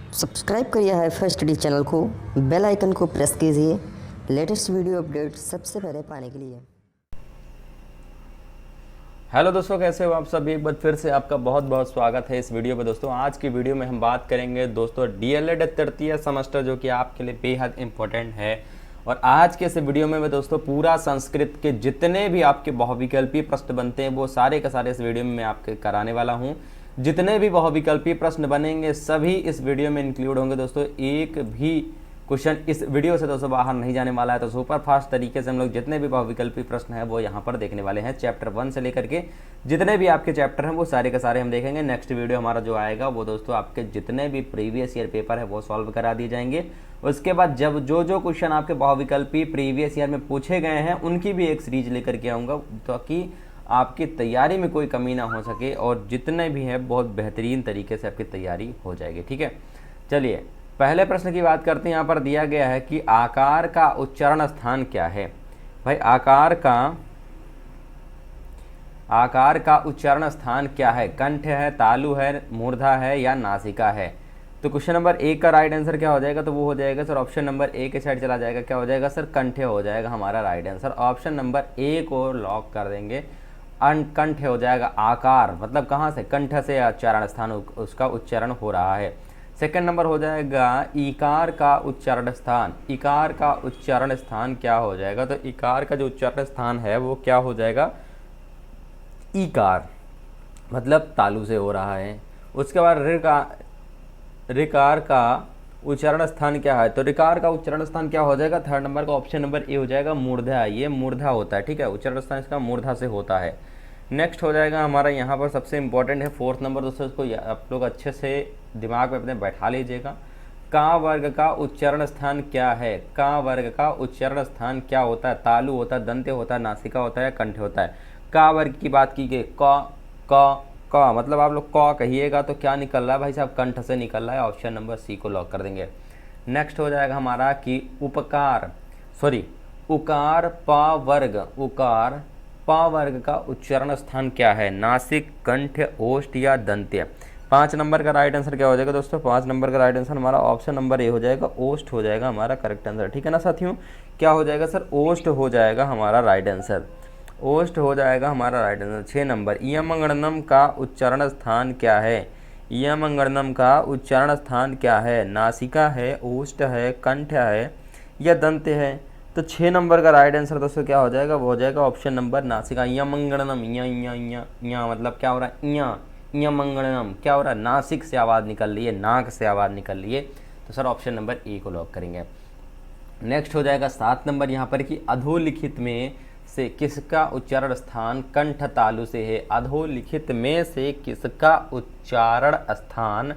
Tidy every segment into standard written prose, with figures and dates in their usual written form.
Subscribe करिए hi-fi study channel को, bell icon को प्रेस कीजिए लेटेस्ट वीडियो अपडेट सबसे पहले पाने के लिए। हेलो दोस्तों, कैसे हो आप सभी। एक बार फिर से आपका बहुत बहुत स्वागत है इस वीडियो पे। दोस्तों आज की वीडियो में हम बात करेंगे दोस्तों डीएलएड तृतीय सेमेस्टर, जो कि आपके लिए बेहद इंपॉर्टेंट है। और आज के इस वीडियो में मैं दोस्तों पूरा संस्कृत के जितने भी आपके बहुविकल्पी प्रश्न बनते हैं वो सारे के सारे इस वीडियो में मैं आपके कराने वाला हूँ। जितने भी बहुविकल्पी प्रश्न बनेंगे सभी इस वीडियो में इंक्लूड होंगे दोस्तों। एक भी क्वेश्चन इस वीडियो से दोस्तों बाहर नहीं जाने वाला है। तो सुपर फास्ट तरीके से हम लोग जितने भी बहुविकल्पी प्रश्न हैं वो यहाँ पर देखने वाले हैं। चैप्टर 1 से लेकर के जितने भी आपके चैप्टर हैं वो सारे के सारे हम देखेंगे। नेक्स्ट वीडियो हमारा जो आएगा वो दोस्तों आपके जितने भी प्रीवियस ईयर पेपर है वो सॉल्व करा दिए जाएंगे। उसके बाद जब जो क्वेश्चन आपके बहुविकल्पी प्रीवियस ईयर में पूछे गए हैं उनकी भी एक सीरीज लेकर के आऊँगा, ताकि आपकी तैयारी में कोई कमी ना हो सके और जितने भी हैं बहुत बेहतरीन तरीके से आपकी तैयारी हो जाएगी। ठीक है, चलिए पहले प्रश्न की बात करते हैं। यहाँ पर दिया गया है कि आकार का उच्चारण स्थान क्या है। भाई आकार का उच्चारण स्थान क्या है। कंठ है, तालु है, मूर्धा है या नासिका है। तो क्वेश्चन नंबर 1 का राइट आंसर क्या हो जाएगा, तो वो हो जाएगा सर ऑप्शन नंबर ए के साइड चला जाएगा। क्या हो जाएगा सर, कंठ हो जाएगा हमारा right answer. Option number A को लॉक कर देंगे। कंठ हो जाएगा। आकार मतलब कहाँ से, कंठ से उच्चारण स्थान उसका उच्चारण हो रहा है। सेकंड नंबर हो जाएगा इकार का उच्चारण स्थान। इकार का उच्चारण स्थान क्या हो जाएगा, तो इकार का जो उच्चारण स्थान है वो क्या हो जाएगा, इकार मतलब तालु से हो रहा है। उसके बाद ऋकार का उच्चारण स्थान क्या है, तो ऋकार का उच्चारण स्थान क्या हो जाएगा, थर्ड नंबर का ऑप्शन नंबर ए हो जाएगा मूर्धा। ये मूर्धा होता है। ठीक है, उच्चारण स्थान इसका मूर्धा से होता है। नेक्स्ट हो जाएगा हमारा यहाँ पर सबसे इंपॉर्टेंट है फोर्थ नंबर। दोस्तों इसको आप लोग अच्छे से दिमाग में अपने बैठा लीजिएगा। का वर्ग का उच्चारण स्थान क्या है। का वर्ग का उच्चारण स्थान क्या होता है, तालु होता है, दंत्य होता है, नासिका होता है या कंठ होता है। का वर्ग की बात की गई, क मतलब आप लोग क कहिएगा तो क्या निकल रहा है भाई साहब, कंठ से निकल रहा है। ऑप्शन नंबर सी को लॉक कर देंगे। नेक्स्ट हो जाएगा हमारा कि उकार पा वर्ग का उच्चारण स्थान क्या है, नासिक, कंठ, ओष्ठ या दंत्य। 5 नंबर का राइट आंसर क्या हो जाएगा दोस्तों, 5 नंबर का राइट आंसर हमारा ऑप्शन नंबर ए हो जाएगा, ओष्ठ हो जाएगा हमारा करेक्ट आंसर। ठीक है ना साथियों, क्या हो जाएगा सर, ओष्ठ हो जाएगा हमारा राइट आंसर। ओष्ठ हो जाएगा हमारा राइट आंसर। 6 नंबर यमंगणनम का उच्चारण स्थान क्या है। यमंगणनम का उच्चारण स्थान क्या है, नासिका है, ओष्ठ है, कंठ है या दंत्य है। तो 6 नंबर का राइट आंसर दोस्तों क्या हो जाएगा, वो हो जाएगा ऑप्शन नंबर नासिका। यमंगणनम या मतलब क्या हो रहा है, यमंगणनम क्या हो रहा है, नासिक से आवाज़ निकल रही है, नाक से आवाज़ निकल रही है। तो सर ऑप्शन नंबर ए को लॉक करेंगे। नेक्स्ट हो जाएगा 7 नंबर यहाँ पर कि अधोलिखित में से किसका उच्चारण स्थान कंठ तालु से है। अधोलिखित में से किसका उच्चारण स्थान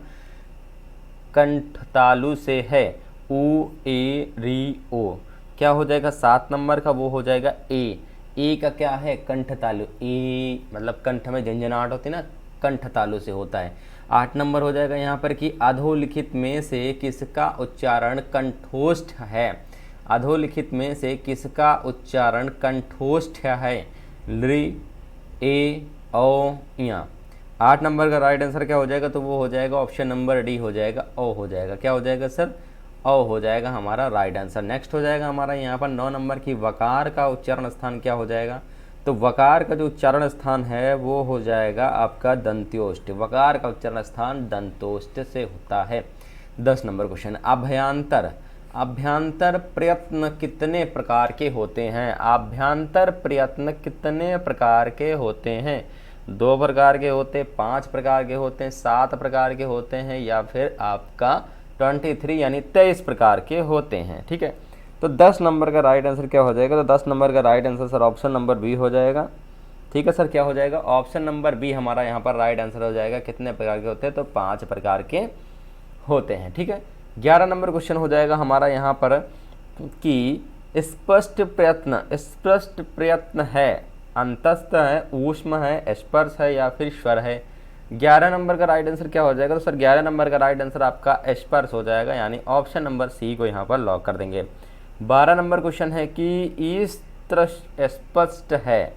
कंठ तालु से है। उ ए री ओ क्या हो जाएगा 7 नंबर का, वो हो जाएगा ए का क्या है, कंठ तालु। ए मतलब कंठ में झंझनाहट होती है ना, कंठ तालु से होता है। 8 नंबर हो जाएगा यहाँ पर कि अधोलिखित में से किसका उच्चारण कंठोष्ठ है। अधोलिखित में से किसका उच्चारण कंठोष्ठ है, लृ, ए, ओ, या। 8 नंबर का राइट आंसर क्या हो जाएगा, तो वो हो जाएगा ऑप्शन नंबर डी हो जाएगा, ओ हो जाएगा। क्या हो जाएगा सर, ओ हो जाएगा हमारा राइट आंसर। नेक्स्ट हो जाएगा हमारा यहाँ पर 9 नंबर की वकार का उच्चारण स्थान क्या हो जाएगा, तो वकार का जो उच्चारण स्थान है वो हो जाएगा आपका दंत्योष्ठ। वकार का उच्चारण स्थान दंतोष्ठ से होता है। 10 नंबर क्वेश्चन, अभ्यंतर प्रयत्न कितने प्रकार के होते हैं। अभ्यंतर प्रयत्न कितने प्रकार के होते हैं, 2 प्रकार के होते, 5 प्रकार के होते हैं, 7 प्रकार के होते हैं या फिर आपका 23 यानी 23 प्रकार के होते हैं। ठीक है, तो 10 नंबर का राइट आंसर क्या हो जाएगा, तो 10 नंबर का right answer sir option number B हो जाएगा। ठीक है सर, क्या हो जाएगा, ऑप्शन नंबर बी हमारा यहाँ पर राइट आंसर हो जाएगा। कितने प्रकार के होते हैं, तो 5 प्रकार के होते हैं। ठीक है, 11 नंबर क्वेश्चन हो जाएगा हमारा यहाँ पर कि स्पष्ट प्रयत्न है, अंतस्थ है, ऊष्म है, स्पर्श है या फिर स्वर है। 11 नंबर का राइट आंसर क्या हो जाएगा, तो सर 11 नंबर का राइट आंसर आपका स्पर्श हो जाएगा, यानी ऑप्शन नंबर सी को यहाँ पर लॉक कर देंगे। 12 नंबर क्वेश्चन है कि ईस्त्र स्पष्ट है,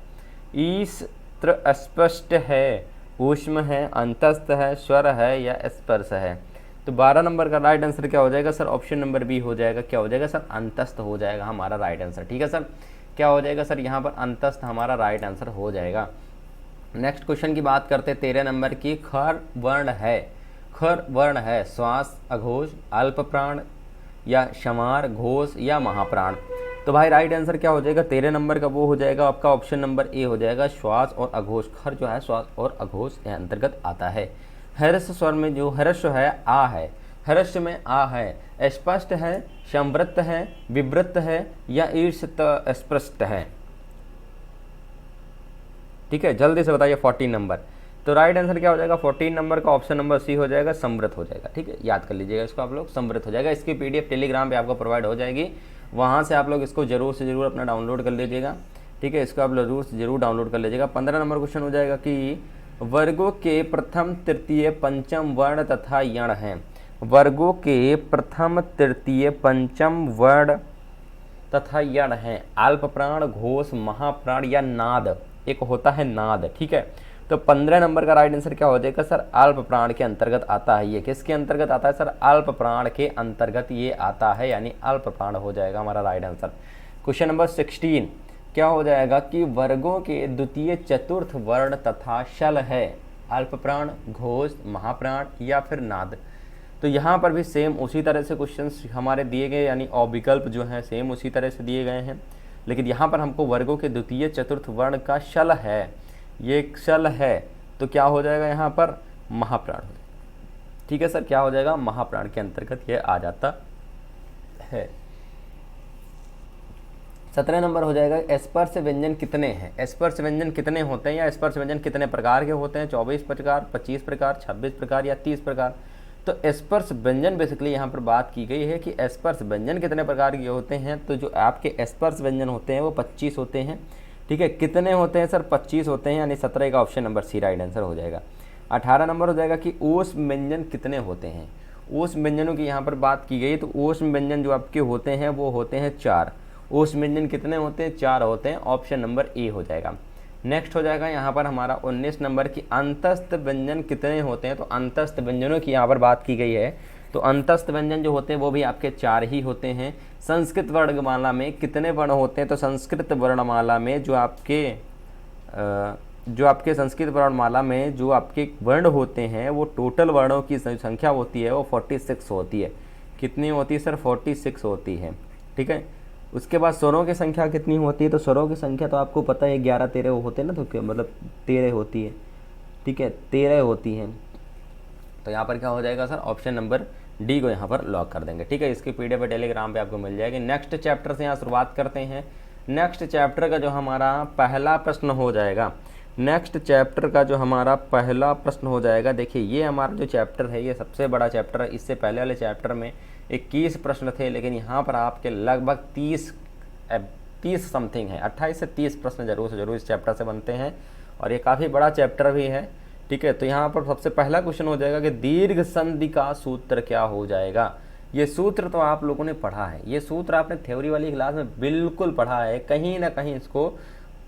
ईस्त्र स्पष्ट है, ऊष्म है, अंतस्थ है, स्वर है या स्पर्श है। तो 12 नंबर का राइट आंसर क्या हो जाएगा सर, ऑप्शन नंबर बी हो जाएगा। क्या हो जाएगा सर, अंतस्थ हो जाएगा हमारा राइट आंसर। ठीक है सर, क्या हो जाएगा सर, यहाँ पर अंतस्थ हमारा राइट आंसर हो जाएगा। नेक्स्ट क्वेश्चन की बात करते हैं 13 नंबर की। खर वर्ण है श्वास, अघोष, अल्प प्राण या क्षमार, घोष या महाप्राण। तो भाई राइट आंसर क्या हो जाएगा 13 नंबर का, वो हो जाएगा आपका ऑप्शन नंबर ए हो जाएगा, श्वास और अघोष। खर जो है श्वास और अघोष के अंतर्गत आता है। हर्ष स्वर में जो हर्ष है आ है, हर्ष में आ है, स्पष्ट है, संवृत्त है, विवृत्त है या ईर्षित स्पष्ट है। ठीक है, जल्दी से बताइए 14 नंबर। तो राइट आंसर क्या हो जाएगा 14 नंबर का, ऑप्शन नंबर सी हो जाएगा, समृद्ध हो जाएगा। ठीक है, याद कर लीजिएगा इसको आप लोग, समृद्ध हो जाएगा। इसकी पीडीएफ टेलीग्राम पे आपको प्रोवाइड हो जाएगी, वहाँ से आप लोग इसको जरूर से जरूर अपना डाउनलोड कर लीजिएगा। ठीक है, इसको आप लोग जरूर डाउनलोड कर लीजिएगा। 15 नंबर क्वेश्चन हो जाएगा कि वर्गों के प्रथम तृतीय पंचम वर्ण तथा यण हैं। वर्गों के प्रथम तृतीय पंचम वर्ण तथा यण हैं। अल्प प्राण, घोष, महाप्राण या नाद। एक होता है नाद। ठीक है, तो 15 नंबर का राइट आंसर क्या हो जाएगा सर, अल्प प्राण के अंतर्गत आता है। ये किसके अंतर्गत आता है सर, अल्प प्राण के अंतर्गत ये आता है, यानी अल्प प्राण हो जाएगा हमारा राइट आंसर। क्वेश्चन नंबर 16 क्या हो जाएगा कि वर्गों के द्वितीय चतुर्थ वर्ण तथा शल है। अल्प प्राण, घोष, महाप्राण या फिर नाद। तो यहाँ पर भी सेम उसी तरह से क्वेश्चंस हमारे दिए गए, यानी विकल्प जो हैं सेम उसी तरह से दिए गए हैं, लेकिन यहाँ पर हमको वर्गों के द्वितीय चतुर्थ वर्ण का शल है, ये एक शल है, तो क्या हो जाएगा यहाँ पर महाप्राण हो जाएगा। ठीक है सर, क्या हो जाएगा, महाप्राण के अंतर्गत ये आ जाता है। 17 नंबर हो जाएगा, स्पर्श व्यंजन कितने हैं। स्पर्श व्यंजन कितने होते हैं या स्पर्श व्यंजन कितने प्रकार के होते हैं। 24 प्रकार, 25 प्रकार, 26 प्रकार या 30 प्रकार। तो स्पर्श व्यंजन बेसिकली यहाँ पर बात की गई है कि स्पर्श व्यंजन कितने प्रकार के होते हैं। तो जो आपके स्पर्श व्यंजन होते हैं वो 25 होते हैं। ठीक है, कितने होते हैं सर, 25 होते हैं, यानी 17 का option number C right answer हो जाएगा। 18 नंबर हो जाएगा कि ओस व्यंजन कितने होते हैं। ओस व्यंजनों की यहाँ पर बात की गई, तो ओस व्यंजन जो आपके होते हैं वो होते हैं 4। ओस व्यंजन कितने होते हैं, 4 होते हैं, ऑप्शन नंबर ए हो जाएगा। नेक्स्ट हो जाएगा यहाँ पर हमारा 19 नंबर की अंतस्थ व्यंजन कितने होते हैं। तो अंतस्थ व्यंजनों की यहाँ पर बात की गई है, तो अंतस्थ व्यंजन जो होते हैं वो भी आपके 4 ही होते हैं। संस्कृत वर्णमाला में कितने वर्ण होते हैं। तो संस्कृत वर्णमाला में जो आपके संस्कृत वर्णमाला में जो आपके वर्ण होते हैं वो टोटल वर्णों की संख्या होती है वो 46 होती है। कितनी होती है सर, 46 होती है। ठीक है, उसके बाद स्वरों की संख्या कितनी होती है। तो स्वरों की संख्या तो आपको पता है 11 13 होते हैं ना, तो मतलब 13 होती है। ठीक है, 13 होती हैं। तो यहाँ पर क्या हो जाएगा सर, ऑप्शन नंबर डी को यहाँ पर लॉक कर देंगे। ठीक है, इसकी पीडीएफ टेलीग्राम पे आपको मिल जाएगी। नेक्स्ट चैप्टर से यहाँ शुरुआत करते हैं। नेक्स्ट चैप्टर का जो हमारा पहला प्रश्न हो जाएगा, नेक्स्ट चैप्टर का जो हमारा पहला प्रश्न हो जाएगा, देखिए ये हमारा जो चैप्टर है ये सबसे बड़ा चैप्टर है। इससे पहले वाले चैप्टर में 21 प्रश्न थे, लेकिन यहाँ पर आपके लगभग 30 समथिंग है, 28 से 30 प्रश्न जरूर से जरूर इस चैप्टर से बनते हैं, और ये काफ़ी बड़ा चैप्टर भी है। ठीक है, तो यहाँ पर सबसे पहला क्वेश्चन हो जाएगा कि दीर्घ संधि का सूत्र क्या हो जाएगा। ये सूत्र तो आप लोगों ने पढ़ा है, ये सूत्र आपने थ्योरी वाली क्लास में बिल्कुल पढ़ा है, कहीं ना कहीं इसको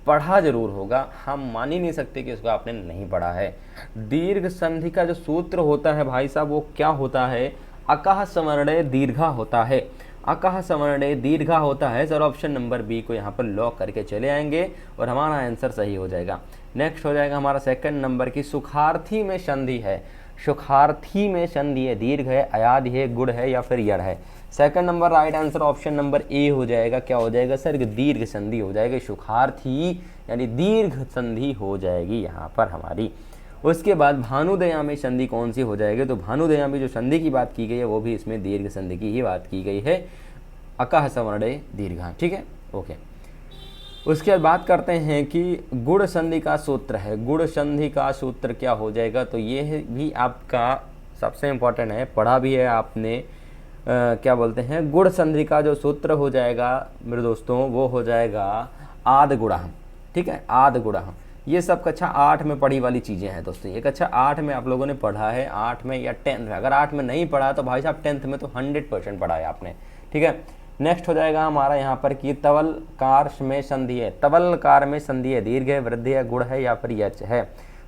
पढ़ा जरूर होगा। हम मान ही नहीं सकते कि इसको आपने नहीं पढ़ा है। दीर्घ संधि का जो सूत्र होता है भाई साहब वो क्या होता है, अकः सवर्णे दीर्घा होता है। अकः सवर्णे दीर्घा होता है सर, ऑप्शन नंबर बी को यहाँ पर लॉक करके चले आएंगे और हमारा आंसर सही हो जाएगा। नेक्स्ट हो जाएगा हमारा सेकंड नंबर की सुखार्थी में संधि है। सुखार्थी में संधि है, दीर्घ है, अयाद है, गुड़ है या फिर यड़ है। Second number right answer option number A हो जाएगा। क्या हो जाएगा सर, दीर्घ संधि हो जाएगी। सुखार्थी यानी दीर्घ संधि हो जाएगी यहाँ पर हमारी। उसके बाद भानुदयामी संधि कौन सी हो जाएगी। तो भानुदयामी जो संधि की बात की गई है वो भी इसमें दीर्घ संधि की ही बात की गई है, अकः सवर्णे दीर्घा। ठीक है, ओके। उसके बाद बात करते हैं कि गुण संधि का सूत्र है। गुण संधि का सूत्र क्या हो जाएगा। तो ये भी आपका सबसे इम्पोर्टेंट है, पढ़ा भी है आपने। क्या बोलते हैं, गुण संधि का जो सूत्र हो जाएगा मेरे दोस्तों वो हो जाएगा आद गुणः। ठीक है, आद गुणः। ये सब कक्षा 8 में पढ़ी वाली चीज़ें हैं दोस्तों। ये कक्षा 8 में आप लोगों ने पढ़ा है, 8 में या 10th में। अगर 8 में नहीं पढ़ा तो भाई साहब 10th में तो 100% पढ़ा है आपने। ठीक है, नेक्स्ट हो जाएगा हमारा यहाँ पर कि तवलकार में संधि है। तवलकार में संधि है, दीर्घ है, वृद्धि है, गुण है या फिर यच है।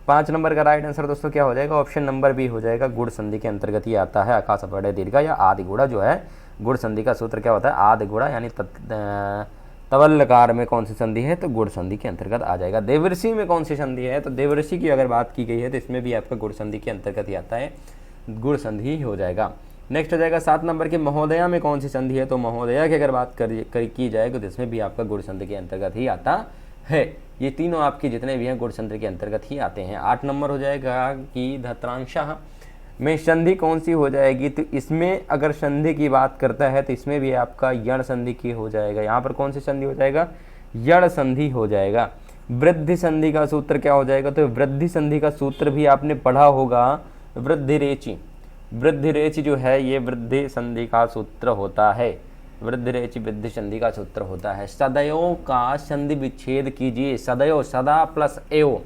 5 नंबर का राइट आंसर दोस्तों क्या हो जाएगा, ऑप्शन नंबर बी हो जाएगा, गुण संधि के अंतर्गत ही आता है। आकाश पड़े दीर्घ या आदि गुणा जो है, गुण संधि का सूत्र क्या होता है, आदि गुणा, यानी तवल्लकार में कौन सी संधि है, तो गुण संधि के अंतर्गत आ जाएगा। देवर्षि में कौन सी संधि है, तो देवर्षि की अगर बात की गई है तो इसमें भी आपका गुण संधि के अंतर्गत ही आता है, गुण संधि ही हो जाएगा। नेक्स्ट हो जाएगा 7 नंबर के महोदया में कौन सी संधि है, तो महोदया की अगर बात की जाए तो इसमें भी आपका गुण संधि के अंतर्गत ही आता है। ये तीनों आपके जितने भी हैं गुण संधि के अंतर्गत ही आते हैं। 8 नंबर हो जाएगा कि धत्रांशः में संधि कौन सी हो जाएगी, तो इसमें अगर संधि की बात करता है तो इसमें भी आपका यण संधि की हो जाएगा। यहाँ पर कौन सी संधि हो जाएगा, यण संधि हो जाएगा। वृद्धि संधि का सूत्र क्या हो जाएगा, तो वृद्धि संधि का सूत्र भी आपने पढ़ा होगा, वृद्धिरेचि। वृद्धिरेचि जो है ये वृद्धि संधि का सूत्र होता है, वृद्धिरेचि वृद्धि संधि का सूत्र होता है। सदयों का संधि विच्छेद कीजिए, सदयो सदा प्लस एव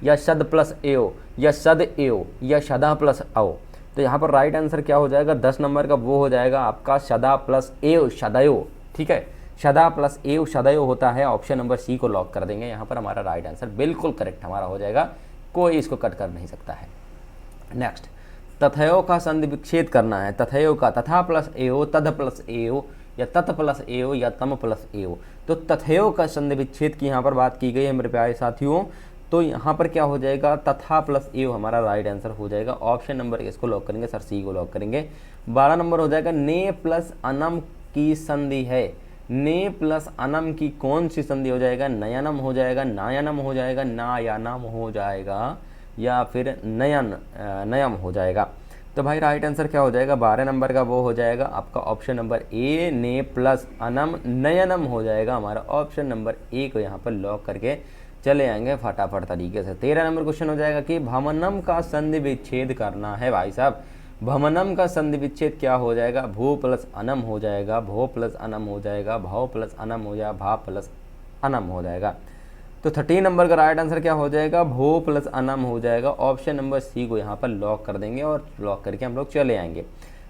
या सद प्लस एव या सद एव या सदा प्लस अव, तो यहाँ पर राइट आंसर क्या हो जाएगा 10 नंबर का, वो हो जाएगा आपका सदा प्लस एव सदयो। ठीक है, सदा प्लस एव सदयो होता है, ऑप्शन नंबर सी को लॉक कर देंगे। यहाँ पर हमारा राइट आंसर बिल्कुल करेक्ट हमारा हो जाएगा, कोई इसको कट कर नहीं सकता है। नेक्स्ट, तथयो का संधि विच्छेद करना है, तथयो का, तथा प्लस एव, तद प्लस एव या तत् प्लस एव या तम प्लस एव, तो तथयो का संधि विच्छेद की यहाँ पर बात की गई है मेरे प्यारे साथियों। तो यहाँ पर क्या हो जाएगा, तथा प्लस एव हमारा राइट आंसर हो जाएगा, ऑप्शन नंबर इसको लॉक करेंगे सर, सी को लॉक करेंगे। 12 नंबर हो जाएगा ने प्लस अनम की संधि है, ने प्लस अनम की कौन सी संधि हो जाएगा, नयनम हो जाएगा, नायनम हो जाएगा, नायानम हो जाएगा या फिर नयम हो जाएगा। तो भाई राइट आंसर क्या हो जाएगा 12 नंबर का, वो हो जाएगा आपका ऑप्शन नंबर ए, ने प्लस अनम नयनम हो जाएगा हमारा, ऑप्शन नंबर ए को यहाँ पर लॉक करके चले आएंगे फटाफट तरीके से। 13 नंबर क्वेश्चन हो जाएगा कि भमनम का संधि विच्छेद करना है। भाई साहब भमनम का संधि विच्छेद क्या हो जाएगा, भू प्लस अनम हो जाएगा, भो प्लस अनम हो जाएगा, भाव प्लस अनम हो जाएगा, भा प्लस अनम हो जाएगा। तो 13 नंबर का राइट आंसर क्या हो जाएगा, भो प्लस अनम हो जाएगा, ऑप्शन नंबर सी को यहाँ पर लॉक कर देंगे और लॉक करके हम लोग चले आएंगे।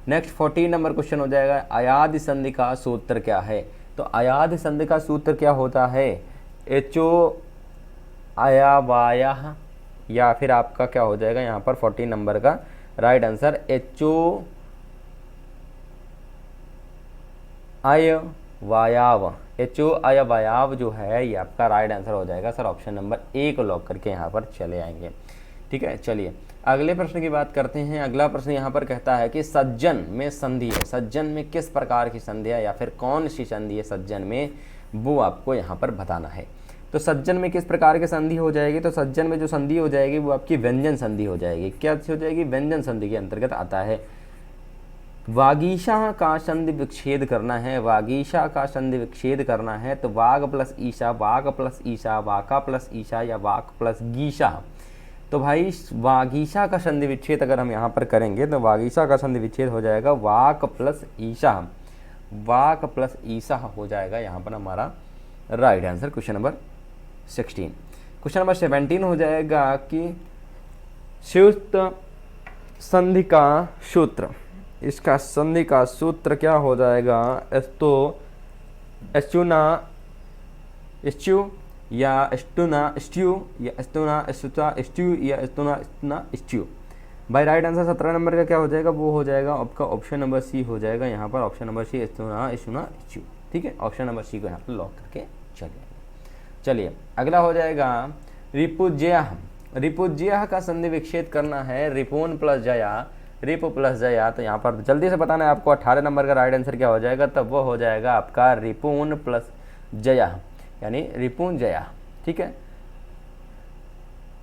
नेक्स्ट 14 नंबर क्वेश्चन हो जाएगा अयादि संधि का सूत्र क्या है, तो अयादि संधि का सूत्र क्या होता है, एचो अयावाया, या फिर आपका क्या हो जाएगा यहाँ पर 14 नंबर का राइट आंसर एचो अयवायाव, एचो अयवायाव जो है ये आपका राइट आंसर हो जाएगा सर, ऑप्शन नंबर ए को लॉक करके यहाँ पर चले आएंगे। ठीक है, चलिए अगले प्रश्न की बात करते हैं। अगला प्रश्न यहाँ पर कहता है कि सज्जन में संधि है, सज्जन में किस प्रकार की संधि है या फिर कौन सी संधि है सज्जन में, वो आपको यहाँ पर बताना है। तो सज्जन में किस प्रकार की संधि हो जाएगी, तो सज्जन में जो संधि हो जाएगी वो आपकी व्यंजन संधि हो जाएगी। क्या हो जाएगी, व्यंजन संधि के अंतर्गत आता है। वागीशा का संधि विच्छेद करना है, वागीशा का संधि विच्छेद करना है, तो वाग प्लस ईशा, वाग प्लस ईशा, वाका प्लस ईशा या वाक प्लस गीशा। तो भाई वागीशा का संधि विच्छेद अगर हम यहाँ पर करेंगे तो वागीशा का संधि विच्छेद हो जाएगा वाक प्लस ईशा, वाक प्लस ईशा हो जाएगा यहाँ पर हमारा right answer question number 16। Question number 17 हो जाएगा कि संयुक्त संधि का सूत्र, इसका संधि का सूत्र क्या हो जाएगा, एस्टुना स्ट्यू या एस्टुना स्ट्यू या एस्टुना एस्टुता स्ट्यू या एस्टुना एस्टुना स्ट्यू। भाई राइट आंसर 17 नंबर का क्या हो जाएगा, वो हो जाएगा आपका ऑप्शन नंबर सी हो जाएगा यहाँ पर, ऑप्शन नंबर सी एस्टुना एस्टुना स्ट्यू। ठीक है, ऑप्शन नंबर सी को यहाँ पर लॉक करके चलिए। चलिए अगला हो जाएगा रिपुज्यः, रिपुज्यः का संधि विच्छेद करना है, रिपुन प्लस जया, रिपु प्लस जया, तो यहाँ पर जल्दी से बताना है आपको 18 नंबर का राइट आंसर क्या हो जाएगा, तब वो हो जाएगा आपका रिपुन प्लस जया यानी रिपुन जया। ठीक है,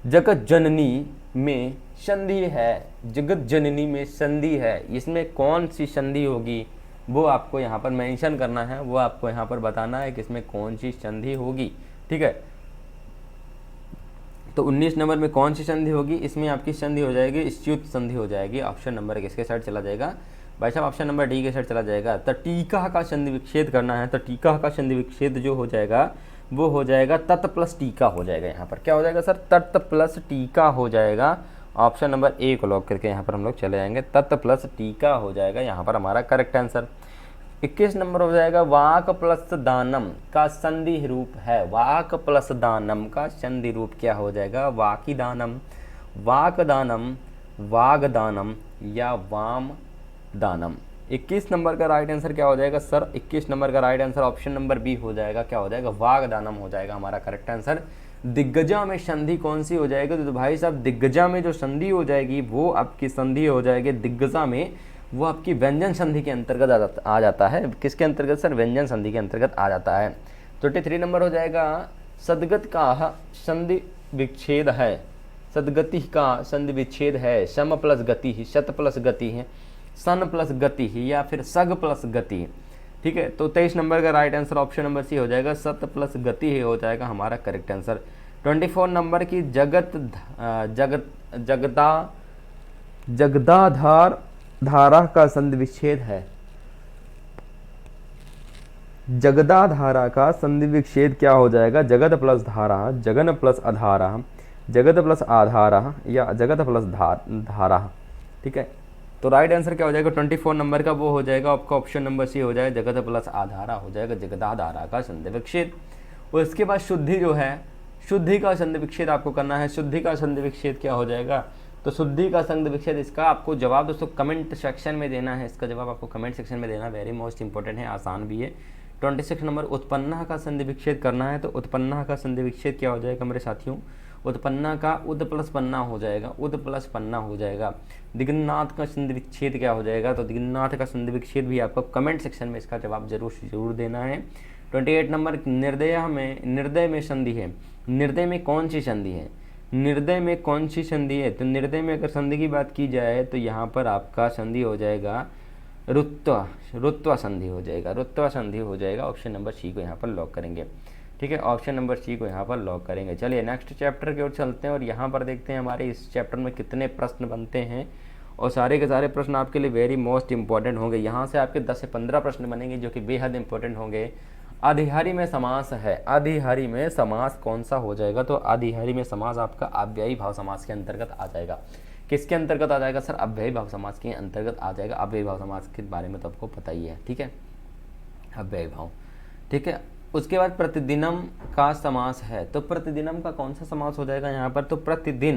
जगत जननी में संधि है, जगत जननी में संधि है, इसमें कौन सी संधि होगी वो आपको यहाँ पर मेंशन करना है, वो आपको यहाँ पर बताना है कि इसमें कौन सी संधि होगी। ठीक है, तो 19 नंबर में कौन सी संधि होगी, इसमें आपकी संधि हो जाएगी च्युत संधि हो जाएगी, ऑप्शन नंबर किसके साइड चला जाएगा भाई साहब, ऑप्शन नंबर डी के साइड चला जाएगा। तो टीका का संधि विच्छेद करना है, तो टीका का संधि विच्छेद जो हो जाएगा वो हो जाएगा तत् प्लस टीका हो जाएगा, यहाँ पर क्या हो जाएगा सर, तत् प्लस टीका हो जाएगा, ऑप्शन नंबर ए को लॉक करके यहाँ पर हम लोग चले जाएंगे, तत् प्लस टीका हो जाएगा यहाँ पर हमारा करेक्ट आंसर। 21 नंबर हो जाएगा वाक प्लस दानम का संधि रूप है, वाक प्लस दानम का संधि रूप क्या हो जाएगा, वाकी दानम, वाकदानम, वागदानम या वाम दानम। 21 नंबर का राइट आंसर क्या हो जाएगा सर? 21 नंबर का right answer option number B हो जाएगा। क्या हो जाएगा? वागदानम हो जाएगा हमारा करेक्ट आंसर। दिग्गजा में संधि कौन सी हो जाएगी? तो भाई साहब दिग्गजा में जो संधि हो जाएगी वो आपकी संधि हो जाएगी दिग्गजा में, वो आपकी व्यंजन संधि के अंतर्गत आ जाता है। किसके अंतर्गत सर? व्यंजन संधि के अंतर्गत आ जाता है। 23 नंबर हो जाएगा सदगत का संधि विच्छेद है, सदगति का संधि विच्छेद है। सम प्लस गति ही, शत प्लस गति है, सन प्लस गति ही या फिर सग प्लस गति। ठीक है, तो 23 नंबर का right answer option number C हो जाएगा, सत प्लस गति ही हो जाएगा हमारा करेक्ट आंसर। 24 नंबर की जगदाधार धारा का संधि विच्छेद है। जगदाधारा का संधि विच्छेद क्या हो जाएगा? जगद प्लस धारा, जगन प्लस अधारा, जगत प्लस आधारा या जगत प्लस धारा। ठीक है, तो राइट आंसर क्या हो जाएगा 24 नंबर का? वो हो जाएगा आपका ऑप्शन नंबर सी हो जाएगा, जगत प्लस आधारा हो जाएगा जगदाधारा का संधि विच्छेद। और इसके बाद शुद्धि जो है, शुद्धि का संधि विच्छेद आपको करना है। शुद्धि का संधि विच्छेद क्या हो जाएगा? तो शुद्धि का संधि विच्छेद, इसका आपको जवाब दोस्तों कमेंट सेक्शन में देना है। इसका जवाब आपको कमेंट सेक्शन में देना, वेरी मोस्ट इंपॉर्टेंट है, आसान भी है। 26 नंबर उत्पन्ना का संधि विच्छेद करना है। तो उत्पन्ना का संधि विच्छेद क्या हो जाएगा मेरे साथियों? उत्पन्ना का उद प्लस पन्ना हो जाएगा, उद प्लस पन्ना हो जाएगा। दिग्नाथ का संधि विच्छेद क्या हो जाएगा? तो दिग्नाथ का संधि विच्छेद भी आपको कमेंट सेक्शन में इसका जवाब जरूर देना है। 28 नंबर निर्दय में संधि है। निर्दय में कौन सी संधि है? निर्दय में कौन सी संधि है? तो निर्दय में अगर संधि की बात की जाए तो यहाँ पर आपका संधि हो जाएगा रुत्वा संधि हो जाएगा, रुत्वा संधि हो जाएगा। ऑप्शन नंबर सी को यहाँ पर लॉक करेंगे। ठीक है, ऑप्शन नंबर सी को यहाँ पर लॉक करेंगे। चलिए नेक्स्ट चैप्टर की ओर चलते हैं और यहाँ पर देखते हैं हमारे इस चैप्टर में कितने प्रश्न बनते हैं। और सारे के सारे प्रश्न आपके लिए वेरी मोस्ट इंपॉर्टेंट होंगे। यहाँ से आपके 10 से 15 प्रश्न बनेंगे जो कि बेहद इंपॉर्टेंट होंगे। आधिहारी में समास है, आधिहारी में समास कौन सा हो जाएगा? तो आधिहारी में समास आपका अव्ययी भाव समास के अंतर्गत आ जाएगा। किसके अंतर्गत आ जाएगा सर? अव्ययी भाव समास के अंतर्गत आ जाएगा। अव्ययी भाव समास के बारे में तो आपको पता ही है। ठीक है, अव्ययी भाव। ठीक है, उसके बाद प्रतिदिनम का समास है। तो प्रतिदिनम का कौन सा समास हो जाएगा यहाँ पर? तो प्रतिदिन,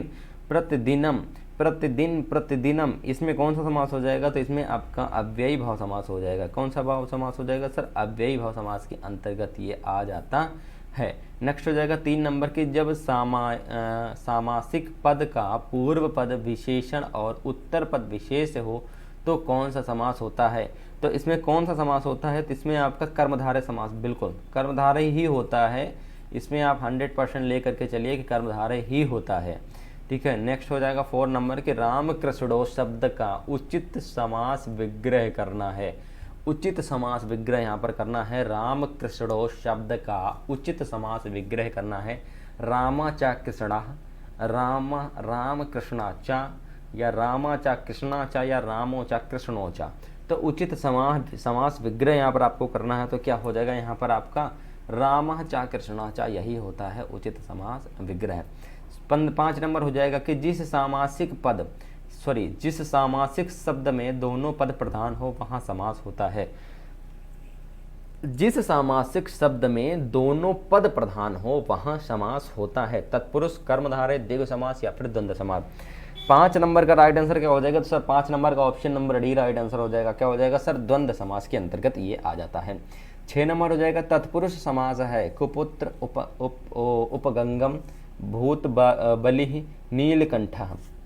प्रतिदिनम, प्रतिदिन, प्रतिदिनम, इसमें कौन सा समास हो जाएगा? तो इसमें आपका अव्ययी भाव समास हो जाएगा। कौन सा भाव समास हो जाएगा सर? अव्ययी भाव समास के अंतर्गत ये आ जाता है। नेक्स्ट हो जाएगा 3 नंबर की, जब सामासिक पद का पूर्व पद विशेषण और उत्तर पद विशेष हो तो कौन सा समास होता है? तो इसमें कौन सा समास होता है? तो इसमें आपका कर्मधारय समास, बिल्कुल कर्मधारय ही होता है। इसमें आप 100% ले करके चलिए कि कर्मधारय ही होता है। ठीक है, नेक्स्ट हो जाएगा 4 नंबर के, राम कृष्णो शब्द का उचित समास विग्रह करना है। उचित समास विग्रह यहाँ पर करना है। राम कृष्णो शब्द का उचित समास विग्रह करना है। रामा चा कृष्णा, राम कृष्णा चा, या रामा चा कृष्णा चा, या रामो चा कृष्णो चा। तो उचित समास विग्रह यहाँ पर आपको करना है। तो क्या हो जाएगा यहाँ पर आपका? राम चा कृष्णा चा, यही होता है उचित समास विग्रह। 5 नंबर हो जाएगा कि जिस सामासिक शब्द में दोनों पद प्रधान हो वहाँ समास होता है। जिस सामासिक शब्द में दोनों पद प्रधान हो वहाँ समास होता है। तत्पुरुष, कर्मधारय, द्विगु समास या फिर द्वंद्व समास। 5 नंबर का राइट आंसर क्या हो जाएगा? तो सर 5 नंबर का option number D right answer हो जाएगा। क्या हो जाएगा सर? द्वंद्व समास के अंतर्गत ये आ जाता है। 6 नंबर हो जाएगा तत्पुरुष समास है। कुपुत्र, उपगंगम, भूत बलि, नीलकंठ।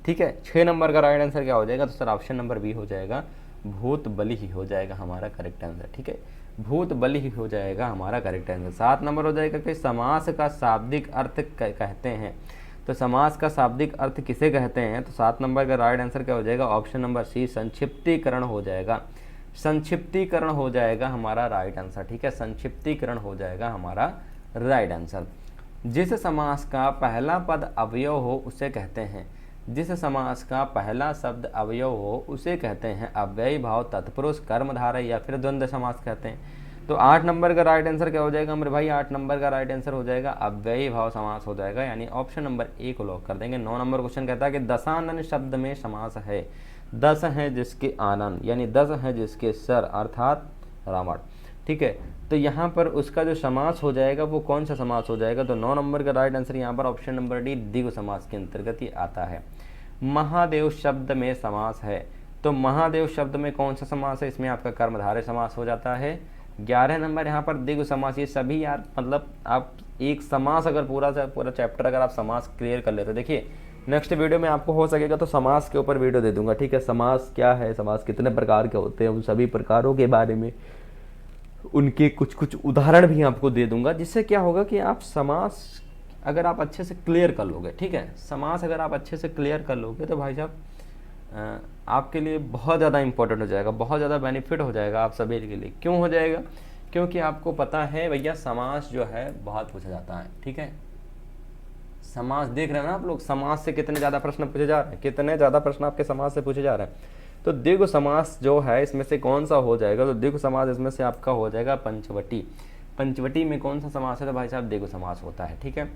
ठीक है, 6 नंबर का राइट आंसर क्या हो जाएगा? तो सर ऑप्शन नंबर बी हो जाएगा, भूत बलि ही हो जाएगा हमारा करेक्ट आंसर। ठीक है, भूत बलि ही हो जाएगा हमारा करेक्ट आंसर। 7 नंबर हो जाएगा कि समास का शाब्दिक अर्थ कहते हैं। तो समास का शाब्दिक अर्थ किसे कहते हैं? तो 7 नंबर का राइट आंसर क्या हो जाएगा? ऑप्शन नंबर सी, संक्षिप्तीकरण हो जाएगा। संक्षिप्तीकरण हो जाएगा हमारा राइट आंसर। ठीक है, संक्षिप्तीकरण हो जाएगा हमारा राइट आंसर। जिस समास का पहला पद अवयव हो उसे कहते हैं, जिस समास का पहला शब्द अवयव हो उसे कहते हैं अव्ययी भाव, तत्पुरुष, कर्मधारय या फिर द्वंद्व समास कहते हैं। तो 8 नंबर का राइट आंसर क्या हो जाएगा मेरे भाई? 8 नंबर का राइट आंसर हो जाएगा अव्ययी भाव समास हो जाएगा, यानी ऑप्शन नंबर ए को लॉक कर देंगे। 9 नंबर क्वेश्चन कहता है कि दशानन शब्द में समास है। 10 है जिसके आनन, यानी 10 है जिसके सर, अर्थात रावण। ठीक है, तो यहाँ पर उसका जो समास हो जाएगा वो कौन सा समास हो जाएगा? तो 9 नंबर का राइट आंसर यहाँ पर ऑप्शन नंबर डी, द्विगु समास के अंतर्गत ये आता है। महादेव शब्द में समास है, तो महादेव शब्द में कौन सा समास है, इसमें आपका कर्मधारय समास हो जाता है। 11 नंबर यहाँ पर द्विगु समास, ये सभी यार मतलब आप एक समास अगर पूरा चैप्टर अगर आप समास क्लियर कर लेते, देखिए नेक्स्ट वीडियो में आपको हो सकेगा तो समास के ऊपर वीडियो दे दूंगा, ठीक है। समास क्या है, समास कितने प्रकार के होते हैं, उन सभी प्रकारों के बारे में उनके कुछ कुछ उदाहरण भी आपको दे दूंगा, जिससे क्या होगा कि आप समास अगर आप अच्छे से क्लियर कर लोगे, ठीक है, समास अगर आप अच्छे से क्लियर कर लोगे तो भाई साहब आपके लिए बहुत ज़्यादा इंपॉर्टेंट हो जाएगा, बहुत ज़्यादा बेनिफिट हो जाएगा आप सभी के लिए। क्यों हो जाएगा, क्योंकि आपको पता है भैया समास जो है बहुत पूछा जाता है, ठीक है। समास देख रहे हैं ना आप लोग, समास से कितने ज़्यादा प्रश्न पूछे जा रहे हैं, कितने ज़्यादा प्रश्न आपके समास से पूछे जा रहे हैं। तो द्विगु समास जो है इसमें से कौन सा हो जाएगा, तो द्विगु समास इसमें से आपका हो जाएगा पंचवटी। पंचवटी में कौन सा समास है, तो भाई साहब द्विगु समास होता है, ठीक है।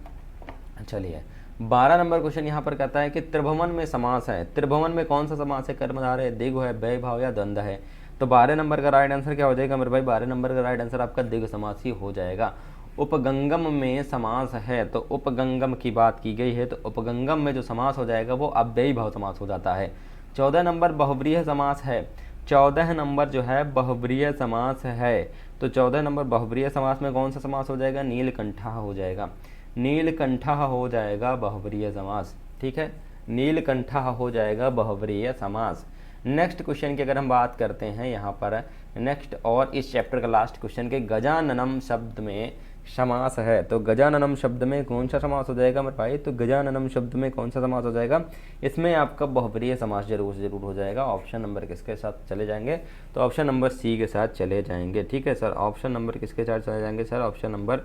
चलिए 12 नंबर क्वेश्चन यहाँ पर कहता है कि त्रिभुवन में समास है, त्रिभुवन में कौन सा समास है, कर्मधारय है, द्विगु है, व्यय भाव या द्वंद्व है। तो 12 नंबर का राइट आंसर क्या हो जाएगा मेरे भाई, 12 नंबर का राइट आंसर आपका द्विगु समास ही हो जाएगा। उपगंगम में समास है, तो उपगंगम की बात की गई है, तो उपगंगम में जो समास हो जाएगा वो अव्ययी भाव समास हो जाता है। 14 नंबर बहुब्रीहि समास है, 14 नंबर जो है बहुब्रीहि समास है, तो 14 नंबर बहुब्रीहि समास में कौन सा समास हो जाएगा, नीलकंठा हो जाएगा, नीलकंठा हो जाएगा बहुब्रीहि समास, ठीक है, नीलकंठा हो जाएगा बहुब्रीहि समास। नेक्स्ट क्वेश्चन की अगर हम बात करते हैं यहाँ पर नेक्स्ट और इस चैप्टर का लास्ट क्वेश्चन के गजाननम शब्द में समास है, तो गजाननम शब्द में कौन सा समास हो जाएगा मेरे भाई, तो गजाननम शब्द में कौन सा समास हो जाएगा, इसमें आपका बहुब्रीहि समास जरूर हो जाएगा। ऑप्शन नंबर किसके साथ चले जाएंगे, तो ऑप्शन नंबर सी के साथ चले जाएंगे, ठीक है सर। ऑप्शन नंबर किसके साथ चले जाएंगे सर, ऑप्शन नंबर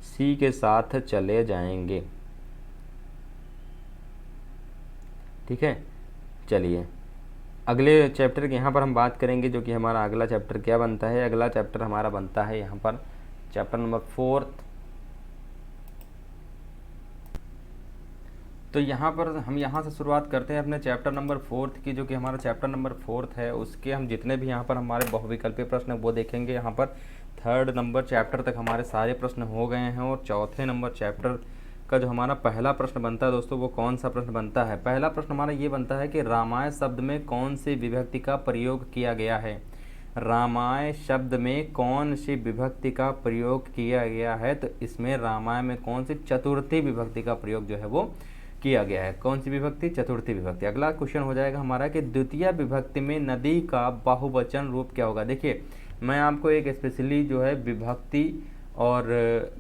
सी के साथ चले जाएंगे, ठीक है। चलिए अगले चैप्टर की यहाँ पर हम बात करेंगे, जो कि हमारा अगला चैप्टर क्या बनता है, अगला चैप्टर हमारा बनता है यहाँ पर चैप्टर नंबर 4। तो यहाँ पर हम यहाँ से शुरुआत करते हैं अपने चैप्टर नंबर 4 की, जो कि हमारा चैप्टर नंबर 4 है, उसके हम जितने भी यहाँ पर हमारे बहुविकल्पीय प्रश्न वो देखेंगे। यहाँ पर 3rd नंबर चैप्टर तक हमारे सारे प्रश्न हो गए हैं, और 4थे नंबर चैप्टर का जो हमारा पहला प्रश्न बनता है दोस्तों, वो कौन सा प्रश्न बनता है, पहला प्रश्न हमारा ये बनता है कि रामाय शब्द में कौन सी विभक्ति का प्रयोग किया गया है, रामाय शब्द में कौन सी विभक्ति का प्रयोग किया गया है, तो इसमें रामाय में कौन सी चतुर्थी विभक्ति का प्रयोग जो है वो किया गया है, कौन सी विभक्ति, चतुर्थी विभक्ति। अगला क्वेश्चन हो जाएगा हमारा कि द्वितीय विभक्ति में नदी का बहुवचन रूप क्या होगा। देखिए मैं आपको एक स्पेशली जो है विभक्ति और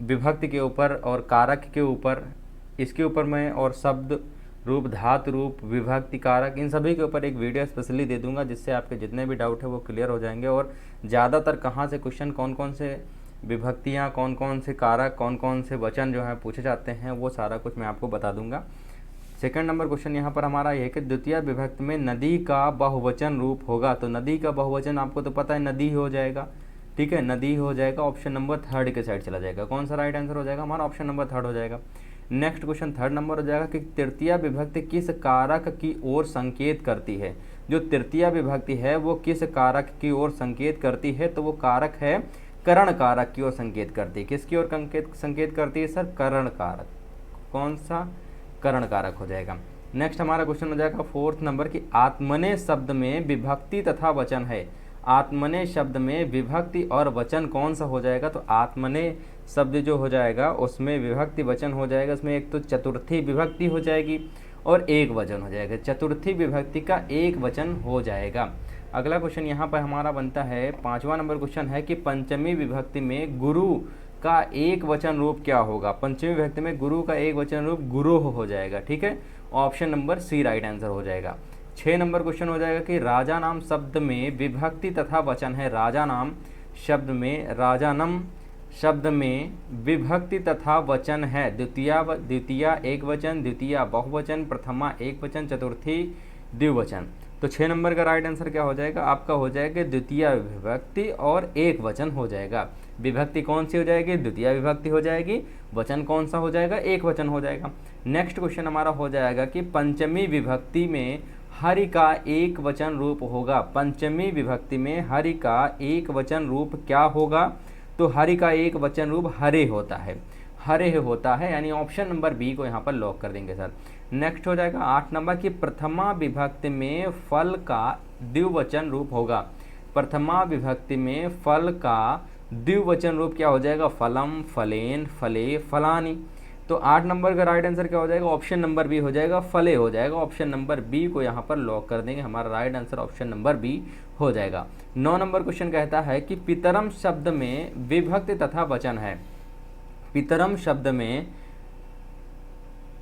विभक्ति के ऊपर और कारक के ऊपर, इसके ऊपर मैं और शब्द रूप, धातु रूप, विभक्ति, कारक, इन सभी के ऊपर एक वीडियो स्पेशली दे दूंगा, जिससे आपके जितने भी डाउट है वो क्लियर हो जाएंगे। और ज़्यादातर कहाँ से क्वेश्चन, कौन कौन से विभक्तियाँ, कौन कौन से कारक, कौन कौन से वचन जो है पूछे जाते हैं, वो सारा कुछ मैं आपको बता दूंगा। 2nd नंबर क्वेश्चन यहाँ पर हमारा यह है कि द्वितीय विभक्ति में नदी का बहुवचन रूप होगा, तो नदी का बहुवचन आपको तो पता है नदी हो जाएगा, ठीक है, नदी हो जाएगा। ऑप्शन नंबर 3rd के साइड चला जाएगा, कौन सा राइट आंसर हो जाएगा हमारा, ऑप्शन नंबर 3rd हो जाएगा। नेक्स्ट क्वेश्चन 3rd नंबर हो जाएगा कि तृतीय विभक्ति किस कारक की ओर संकेत करती है। जो तृतीय विभक्ति है वो किस कारक की ओर संकेत करती है, तो वो कारक है करण कारक की ओर संकेत करती है। किसकी ओर संकेत करती है सर, करण कारक, कौन सा, करण कारक हो जाएगा। नेक्स्ट हमारा क्वेश्चन हो जाएगा 4th नंबर की आत्मने शब्द में विभक्ति तथा वचन है, आत्मने शब्द में विभक्ति और वचन कौन सा हो जाएगा, तो आत्मने शब्द जो हो जाएगा उसमें विभक्ति वचन हो जाएगा, उसमें एक तो चतुर्थी विभक्ति हो जाएगी और एक वचन हो जाएगा, चतुर्थी विभक्ति का एक वचन हो जाएगा। अगला क्वेश्चन यहाँ पर हमारा बनता है 5वां नंबर क्वेश्चन है कि पंचमी विभक्ति में गुरु का एक वचन रूप क्या होगा। पंचमी विभक्ति में गुरु का एक वचन रूप गुरोह हो जाएगा, ठीक है, option number C right answer हो जाएगा। 6 नंबर क्वेश्चन हो जाएगा कि राजा नाम शब्द में विभक्ति तथा वचन है, राजा नाम शब्द में, राजानम शब्द में विभक्ति तथा वचन है, द्वितीय एक वचन, द्वितीय बहुवचन, प्रथमा एक वचन, चतुर्थी द्विवचन। तो 6 नंबर का राइट आंसर क्या हो जाएगा आपका, हो जाएगा द्वितीय विभक्ति और एक वचन हो जाएगा। विभक्ति कौन सी हो जाएगी, द्वितीय विभक्ति हो जाएगी, वचन कौन सा हो जाएगा, एक वचन हो जाएगा। नेक्स्ट क्वेश्चन हमारा हो जाएगा कि पंचमी विभक्ति में हरि का एक वचन रूप होगा, पंचमी विभक्ति में हरि का एक वचन रूप क्या होगा, तो हरि का एक वचन रूप हरे होता है, हरे होता है, यानी ऑप्शन नंबर बी को यहाँ पर लॉक कर देंगे सर। नेक्स्ट हो जाएगा 8 नंबर की प्रथमा विभक्ति में फल का द्विवचन रूप होगा। प्रथमा विभक्ति में फल का द्विवचन रूप क्या हो जाएगा? फलम, फलेन, फले, फलानी। तो 8 नंबर का राइट आंसर क्या हो जाएगा? ऑप्शन नंबर बी हो जाएगा, फले हो जाएगा। ऑप्शन नंबर बी को यहाँ पर लॉक कर देंगे, हमारा right answer option number B हो जाएगा। 9 नंबर क्वेश्चन कहता है कि पितरम शब्द में विभक्ति तथा वचन है। पितरम शब्द में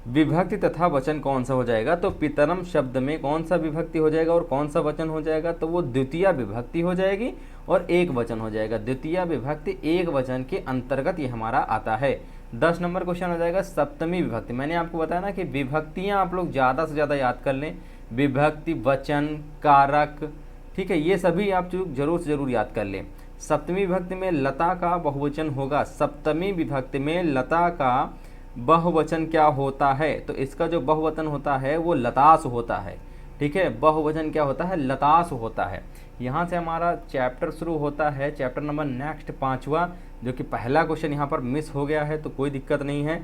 विभक्ति तथा वचन कौन सा हो जाएगा? तो पितरम शब्द में कौन सा विभक्ति हो जाएगा और कौन सा वचन हो जाएगा? तो वो द्वितीय विभक्ति हो जाएगी और एक वचन हो जाएगा। द्वितीय विभक्ति एक वचन के अंतर्गत ये हमारा आता है। 10 नंबर क्वेश्चन हो जाएगा सप्तमी विभक्ति। मैंने आपको बताया ना कि विभक्तियां आप लोग ज़्यादा से ज़्यादा याद कर लें, विभक्ति, वचन, कारक, ठीक है, ये सभी आप जरूर से जरूर याद कर लें। सप्तमी विभक्ति में लता का बहुवचन होगा। सप्तमी विभक्ति में लता का बहुवचन क्या होता है? तो इसका जो बहुवचन होता है वो लतास होता है। ठीक है, बहुवचन क्या होता है? लतास होता है। यहाँ से हमारा चैप्टर शुरू होता है, चैप्टर नंबर नेक्स्ट 5वां, जो कि पहला क्वेश्चन यहाँ पर मिस हो गया है तो कोई दिक्कत नहीं है।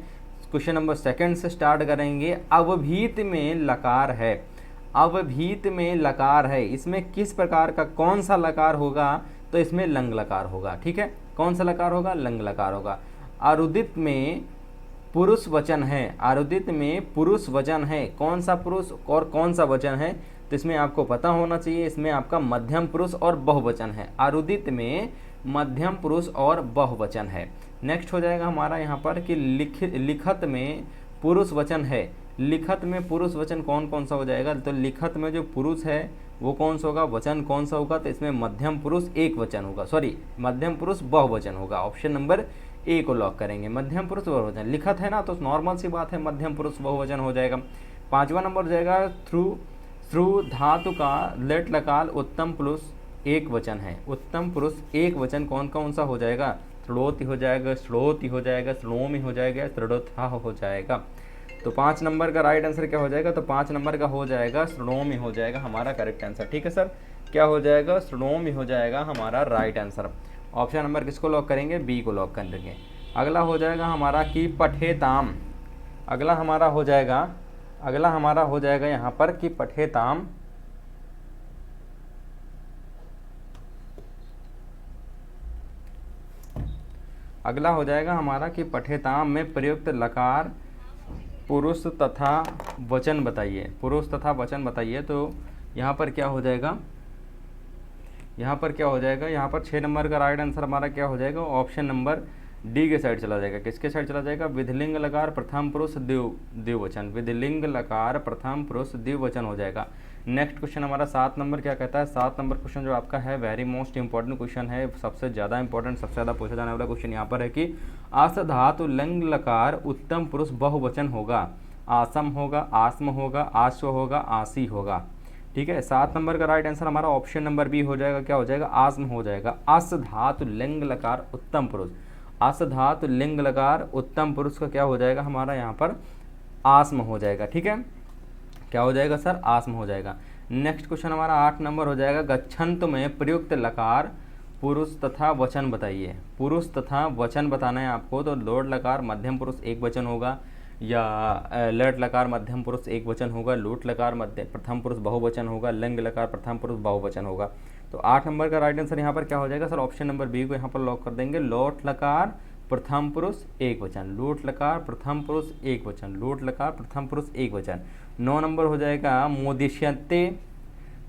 क्वेश्चन नंबर 2 से स्टार्ट करेंगे। अवभीत में लकार है। अवभीत में लकार है, इसमें किस प्रकार का कौन सा लकार होगा? तो इसमें लंग लकार होगा। ठीक है, कौन सा लकार होगा? लंग लकार होगा। अरुदित में पुरुष वचन है। अरुदित में पुरुष वचन है, कौन सा पुरुष और कौन सा वचन है? तो इसमें आपको पता होना चाहिए, इसमें आपका मध्यम पुरुष और बहुवचन है। अरुदित में मध्यम पुरुष और बहुवचन है। नेक्स्ट हो जाएगा हमारा यहाँ पर कि लिखत में पुरुष वचन है। लिखत में पुरुष वचन कौन कौन सा हो जाएगा? तो लिखत में जो पुरुष है वो कौन सा होगा? वचन कौन सा होगा? तो इसमें मध्यम पुरुष एक वचन होगा, सॉरी मध्यम पुरुष बहुवचन होगा। ऑप्शन नंबर ए को लॉक करेंगे, मध्यम पुरुष बहुवचन। लिखत है ना, तो नॉर्मल सी बात है, मध्यम पुरुष बहुवचन हो जाएगा। 5वां नंबर हो जाएगा थ्रू धातु का लेट लकार उत्तम पुरुष एक वचन है। उत्तम पुरुष एक वचन कौन कौन सा हो जाएगा? श्रोति हो जाएगा, श्रोति हो जाएगा, श्रोमि हो जाएगा, श्रोथा हो जाएगा। तो 5 नंबर का राइट आंसर क्या हो जाएगा? तो 5 नंबर का हो जाएगा श्रोमि हो जाएगा हमारा करेक्ट आंसर। ठीक है सर, क्या हो जाएगा? श्रोमि हो जाएगा हमारा राइट आंसर। ऑप्शन नंबर किसको लॉक करेंगे? बी को लॉक कर देंगे। अगला हो जाएगा हमारा कि पठेताम। अगला हमारा हो जाएगा यहाँ पर कि पठेताम। अगला हो जाएगा हमारा कि पठेताम में प्रयुक्त लकार पुरुष तथा वचन बताइए। पुरुष तथा वचन बताइए। तो यहाँ पर क्या हो जाएगा? यहाँ पर 6 नंबर का राइट आंसर हमारा क्या हो जाएगा? ऑप्शन नंबर डी के साइड चला जाएगा। किसके साइड चला जाएगा? विधिलिंग लकार प्रथम पुरुष द्विवचन। विधिलिंग लकार प्रथम पुरुष द्विवचन हो जाएगा। नेक्स्ट क्वेश्चन हमारा 7 नंबर क्या कहता है? 7 नंबर क्वेश्चन जो आपका है वेरी मोस्ट इंपॉर्टेंट क्वेश्चन है, सबसे ज़्यादा इंपॉर्टेंट, सबसे ज़्यादा पूछा जाने वाला क्वेश्चन यहाँ पर है कि आस धातु लंग लकार उत्तम पुरुष बहुवचन होगा। आसम होगा, आस्म होगा, आश्व होगा, आसी होगा। ठीक है, 7 नंबर का राइट आंसर हमारा ऑप्शन नंबर बी हो जाएगा। क्या हो जाएगा? आस्म हो जाएगा। अस धातु लिंग लकार उत्तम पुरुष। अस धातु लिंग लकार उत्तम पुरुष का क्या हो जाएगा हमारा यहाँ पर? आस्म हो जाएगा। ठीक है, क्या हो जाएगा सर? आस्म हो जाएगा। नेक्स्ट क्वेश्चन हमारा 8 नंबर हो जाएगा गच्छन्त में प्रयुक्त लकार पुरुष तथा वचन बताइए। पुरुष तथा वचन बताना है आपको, तो लोट लकार मध्यम पुरुष एक वचन होगा या लट लकार मध्यम पुरुष एक वचन होगा, लूट लकार मध्य प्रथम पुरुष बहुवचन होगा, लिंग लकार प्रथम पुरुष बहुवचन होगा। तो 8 नंबर का राइट आंसर यहाँ पर क्या हो जाएगा सर? ऑप्शन नंबर बी को यहाँ पर लॉक कर देंगे। लोट लकार प्रथम पुरुष एक वचन, लूट लकार प्रथम पुरुष एक वचन, लूट लकार प्रथम पुरुष एक वचन। 9 नंबर हो जाएगा मोदिष्यते।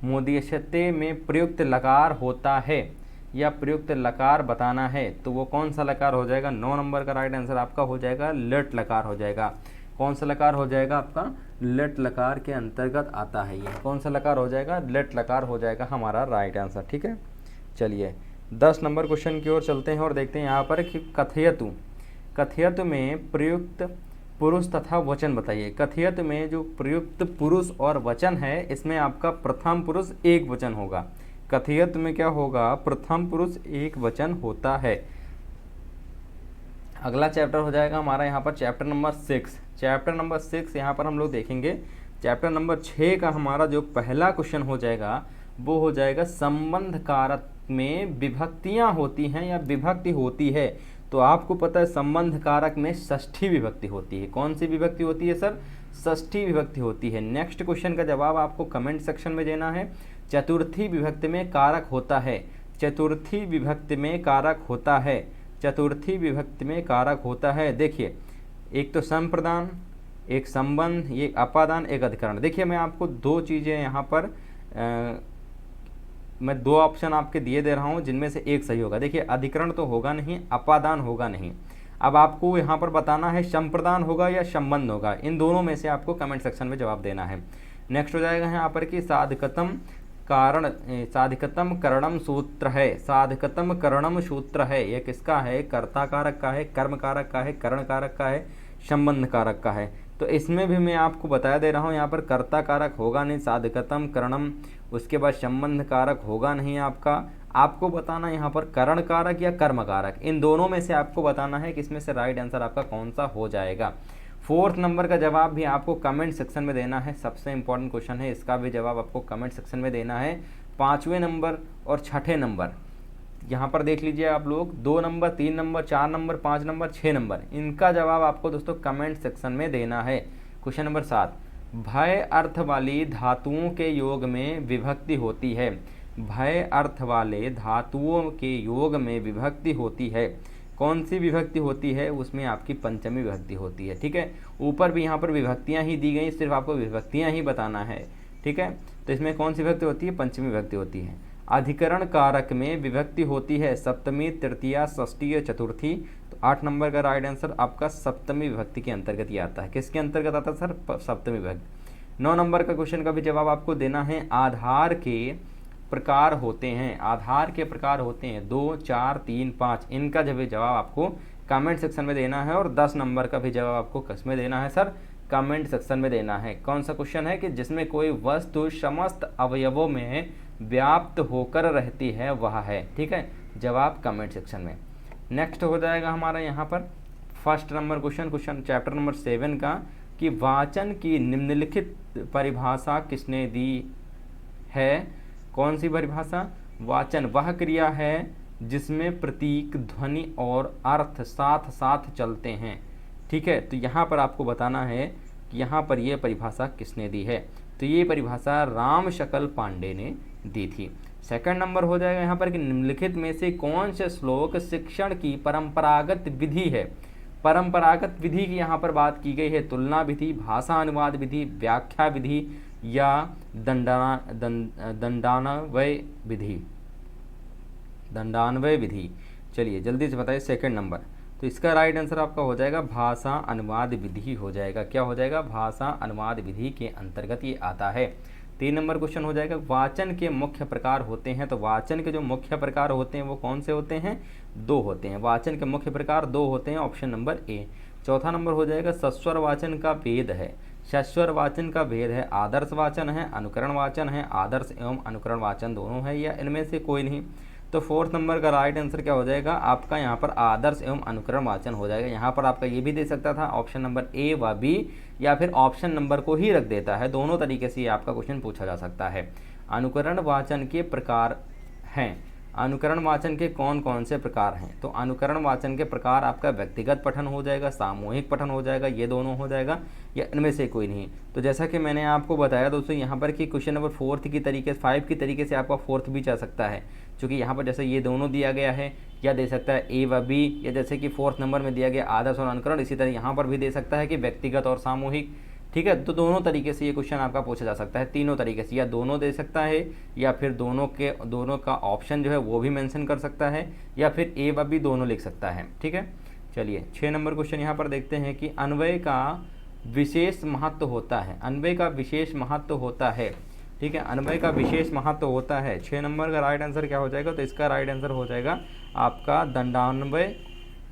मोदिष्यते में प्रयुक्त लकार होता है या प्रयुक्त लकार बताना है, तो वो कौन सा लकार हो जाएगा? 9 नंबर का राइट आंसर आपका हो जाएगा लट लकार हो जाएगा। कौन सा लकार हो जाएगा आपका? लट लकार के अंतर्गत आता है ये। कौन सा लकार हो जाएगा? लट लकार हो जाएगा हमारा राइट आंसर। ठीक है, चलिए 10 नंबर क्वेश्चन की ओर चलते हैं और देखते हैं यहाँ पर कि कथयतु। कथयतु में प्रयुक्त पुरुष तथा वचन बताइए। कथयतु में जो प्रयुक्त पुरुष और वचन है, इसमें आपका प्रथम पुरुष एक वचन होगा। कथयतु में क्या होगा? प्रथम पुरुष एक वचन होता है। अगला चैप्टर हो जाएगा हमारा यहाँ पर चैप्टर नंबर 6। चैप्टर नंबर 6 यहाँ पर हम लोग देखेंगे। चैप्टर नंबर 6 का हमारा जो पहला क्वेश्चन हो जाएगा वो हो जाएगा संबंध कारक में विभक्तियाँ होती हैं या विभक्ति होती है। तो आपको पता है संबंध कारक में षष्ठी विभक्ति होती है। कौन सी विभक्ति होती है सर? षष्ठी विभक्ति होती है। नेक्स्ट क्वेश्चन का जवाब आपको कमेंट सेक्शन में देना है। चतुर्थी विभक्ति में कारक होता है, चतुर्थी विभक्ति में कारक होता है, चतुर्थी विभक्ति में कारक होता है। देखिए, एक तो संप्रदान, एक संबंध, एक अपादान, एक अधिकरण। देखिए मैं आपको दो चीज़ें यहाँ पर मैं दो ऑप्शन आपके दिए दे रहा हूँ जिनमें से एक सही होगा। देखिए अधिकरण तो होगा नहीं, अपादान होगा नहीं। अब आपको यहाँ पर बताना है संप्रदान होगा या संबंध होगा, इन दोनों में से आपको कमेंट सेक्शन में जवाब देना है। नेक्स्ट हो जाएगा यहाँ पर कि साधकतम करणम सूत्र है, साधकतम करणम सूत्र है, ये किसका है? कर्ता कारक का है, कर्म कारक का है, करण कारक का है, संबंध कारक का है। तो इसमें भी मैं आपको बता दे रहा हूँ, यहाँ पर कर्ता कारक होगा नहीं, साधकतम करणम, उसके बाद संबंध कारक होगा नहीं आपको बताना यहाँ पर करण कारक या कर्म कारक, इन दोनों में से आपको बताना है कि इसमें से राइट आंसर आपका कौन सा हो जाएगा। 4th नंबर का जवाब भी आपको कमेंट सेक्शन में देना है, सबसे इंपॉर्टेंट क्वेश्चन है, इसका भी जवाब आपको कमेंट सेक्शन में देना है। 5वें नंबर और 6ठे नंबर यहाँ पर देख लीजिए आप लोग, 2 number, 3 number, 4 number, 5 number, 6 number, इनका जवाब आपको दोस्तों कमेंट सेक्शन में देना है। क्वेश्चन नंबर 7, भय अर्थ वाली धातुओं के योग में विभक्ति होती है, भय अर्थ वाले धातुओं के योग में विभक्ति होती है, कौन सी विभक्ति होती है? उसमें आपकी पंचमी विभक्ति होती है। ठीक है, ऊपर भी यहाँ पर विभक्तियाँ ही दी गई, सिर्फ आपको विभक्तियाँ ही बताना है। ठीक है, तो इसमें कौन सी विभक्ति होती है? पंचमी विभक्ति होती है। अधिकरण कारक में विभक्ति होती है सप्तमी, तृतीया, षष्ठी या चतुर्थी। तो 8 नंबर का राइट आंसर आपका सप्तमी विभक्ति के अंतर्गत ही आता है। किसके अंतर्गत आता है सर? सप्तमी विभक्ति। 9 नंबर का क्वेश्चन का भी जवाब आपको देना है। आधार के प्रकार होते हैं, आधार के प्रकार होते हैं 2, 4, 3, 5, इनका जब जवाब आपको कमेंट सेक्शन में देना है। और 10 नंबर का भी जवाब आपको किस में देना है सर? कमेंट सेक्शन में देना है। कौन सा क्वेश्चन है कि जिसमें कोई वस्तु समस्त अवयवों में व्याप्त होकर रहती है वह है। ठीक है, जवाब कमेंट सेक्शन में। नेक्स्ट हो जाएगा हमारा यहाँ पर 1st number question chapter number 7 का कि वाचन की निम्नलिखित परिभाषा किसने दी है? कौन सी परिभाषा? वाचन वह क्रिया है जिसमें प्रतीक, ध्वनि और अर्थ साथ साथ चलते हैं। ठीक है, तो यहाँ पर आपको बताना है कि यहाँ पर यह परिभाषा किसने दी है। तो ये परिभाषा राम शकल पांडे ने दी थी। 2nd नंबर हो जाएगा यहाँ पर कि निम्नलिखित में से कौन से श्लोक शिक्षण की परंपरागत विधि है? परंपरागत विधि की यहाँ पर बात की गई है। तुलना विधि, भाषा अनुवाद विधि, व्याख्या विधि या दंडान्वय विधि, दंडान्वय विधि। चलिए जल्दी से बताइए 2nd नंबर। तो इसका राइट आंसर आपका हो जाएगा भाषा अनुवाद विधि हो जाएगा। क्या हो जाएगा? भाषा अनुवाद विधि के अंतर्गत ये आता है। 3 नंबर क्वेश्चन हो जाएगा वाचन के मुख्य प्रकार होते हैं। तो वाचन के जो मुख्य प्रकार होते हैं वो कौन से होते हैं? 2 होते हैं। वाचन के मुख्य प्रकार 2 होते हैं, ऑप्शन नंबर ए। 4था नंबर हो जाएगा सस्वर वाचन का भेद है। सस्वर वाचन का भेद है आदर्श वाचन है, अनुकरण वाचन है, आदर्श एवं अनुकरण वाचन दोनों है या इनमें से कोई नहीं। तो 4th नंबर का राइट आंसर क्या हो जाएगा आपका? यहाँ पर आदर्श एवं अनुकरण वाचन हो जाएगा। यहाँ पर आपका ये भी दे सकता था ऑप्शन नंबर ए व बी, या फिर ऑप्शन नंबर को ही रख देता है। दोनों तरीके से ये आपका क्वेश्चन पूछा जा सकता है। अनुकरण वाचन के प्रकार हैं, अनुकरण वाचन के कौन कौन से प्रकार हैं? तो अनुकरण वाचन के प्रकार आपका व्यक्तिगत पठन हो जाएगा, सामूहिक पठन हो जाएगा, ये दोनों हो जाएगा या इनमें से कोई नहीं। तो जैसा कि मैंने आपको बताया दोस्तों यहाँ पर कि क्वेश्चन नंबर 4 की तरीके 5 की तरीके से आपका 4th भी जा सकता है, क्योंकि यहाँ पर जैसे ये दोनों दिया गया है, या दे सकता है ए व बी, या जैसे कि 4th नंबर में दिया गया आदर्श और अनुकरण, इसी तरह यहाँ पर भी दे सकता है कि व्यक्तिगत और सामूहिक। ठीक है, तो दोनों तरीके से ये क्वेश्चन आपका पूछा जा सकता है, तीनों तरीके से, या दोनों दे सकता है या फिर दोनों का ऑप्शन जो है वो भी मेंशन कर सकता है, या फिर ए व बी दोनों लिख सकता है। ठीक है, चलिए 6 नंबर क्वेश्चन यहाँ पर देखते हैं कि अन्वय का विशेष महत्व होता है। अन्वय का विशेष महत्व होता है। ठीक है, अन्वय का विशेष महत्व होता है। 6 नंबर का राइट आंसर क्या हो जाएगा? तो इसका राइट आंसर हो जाएगा आपका दंडान्वय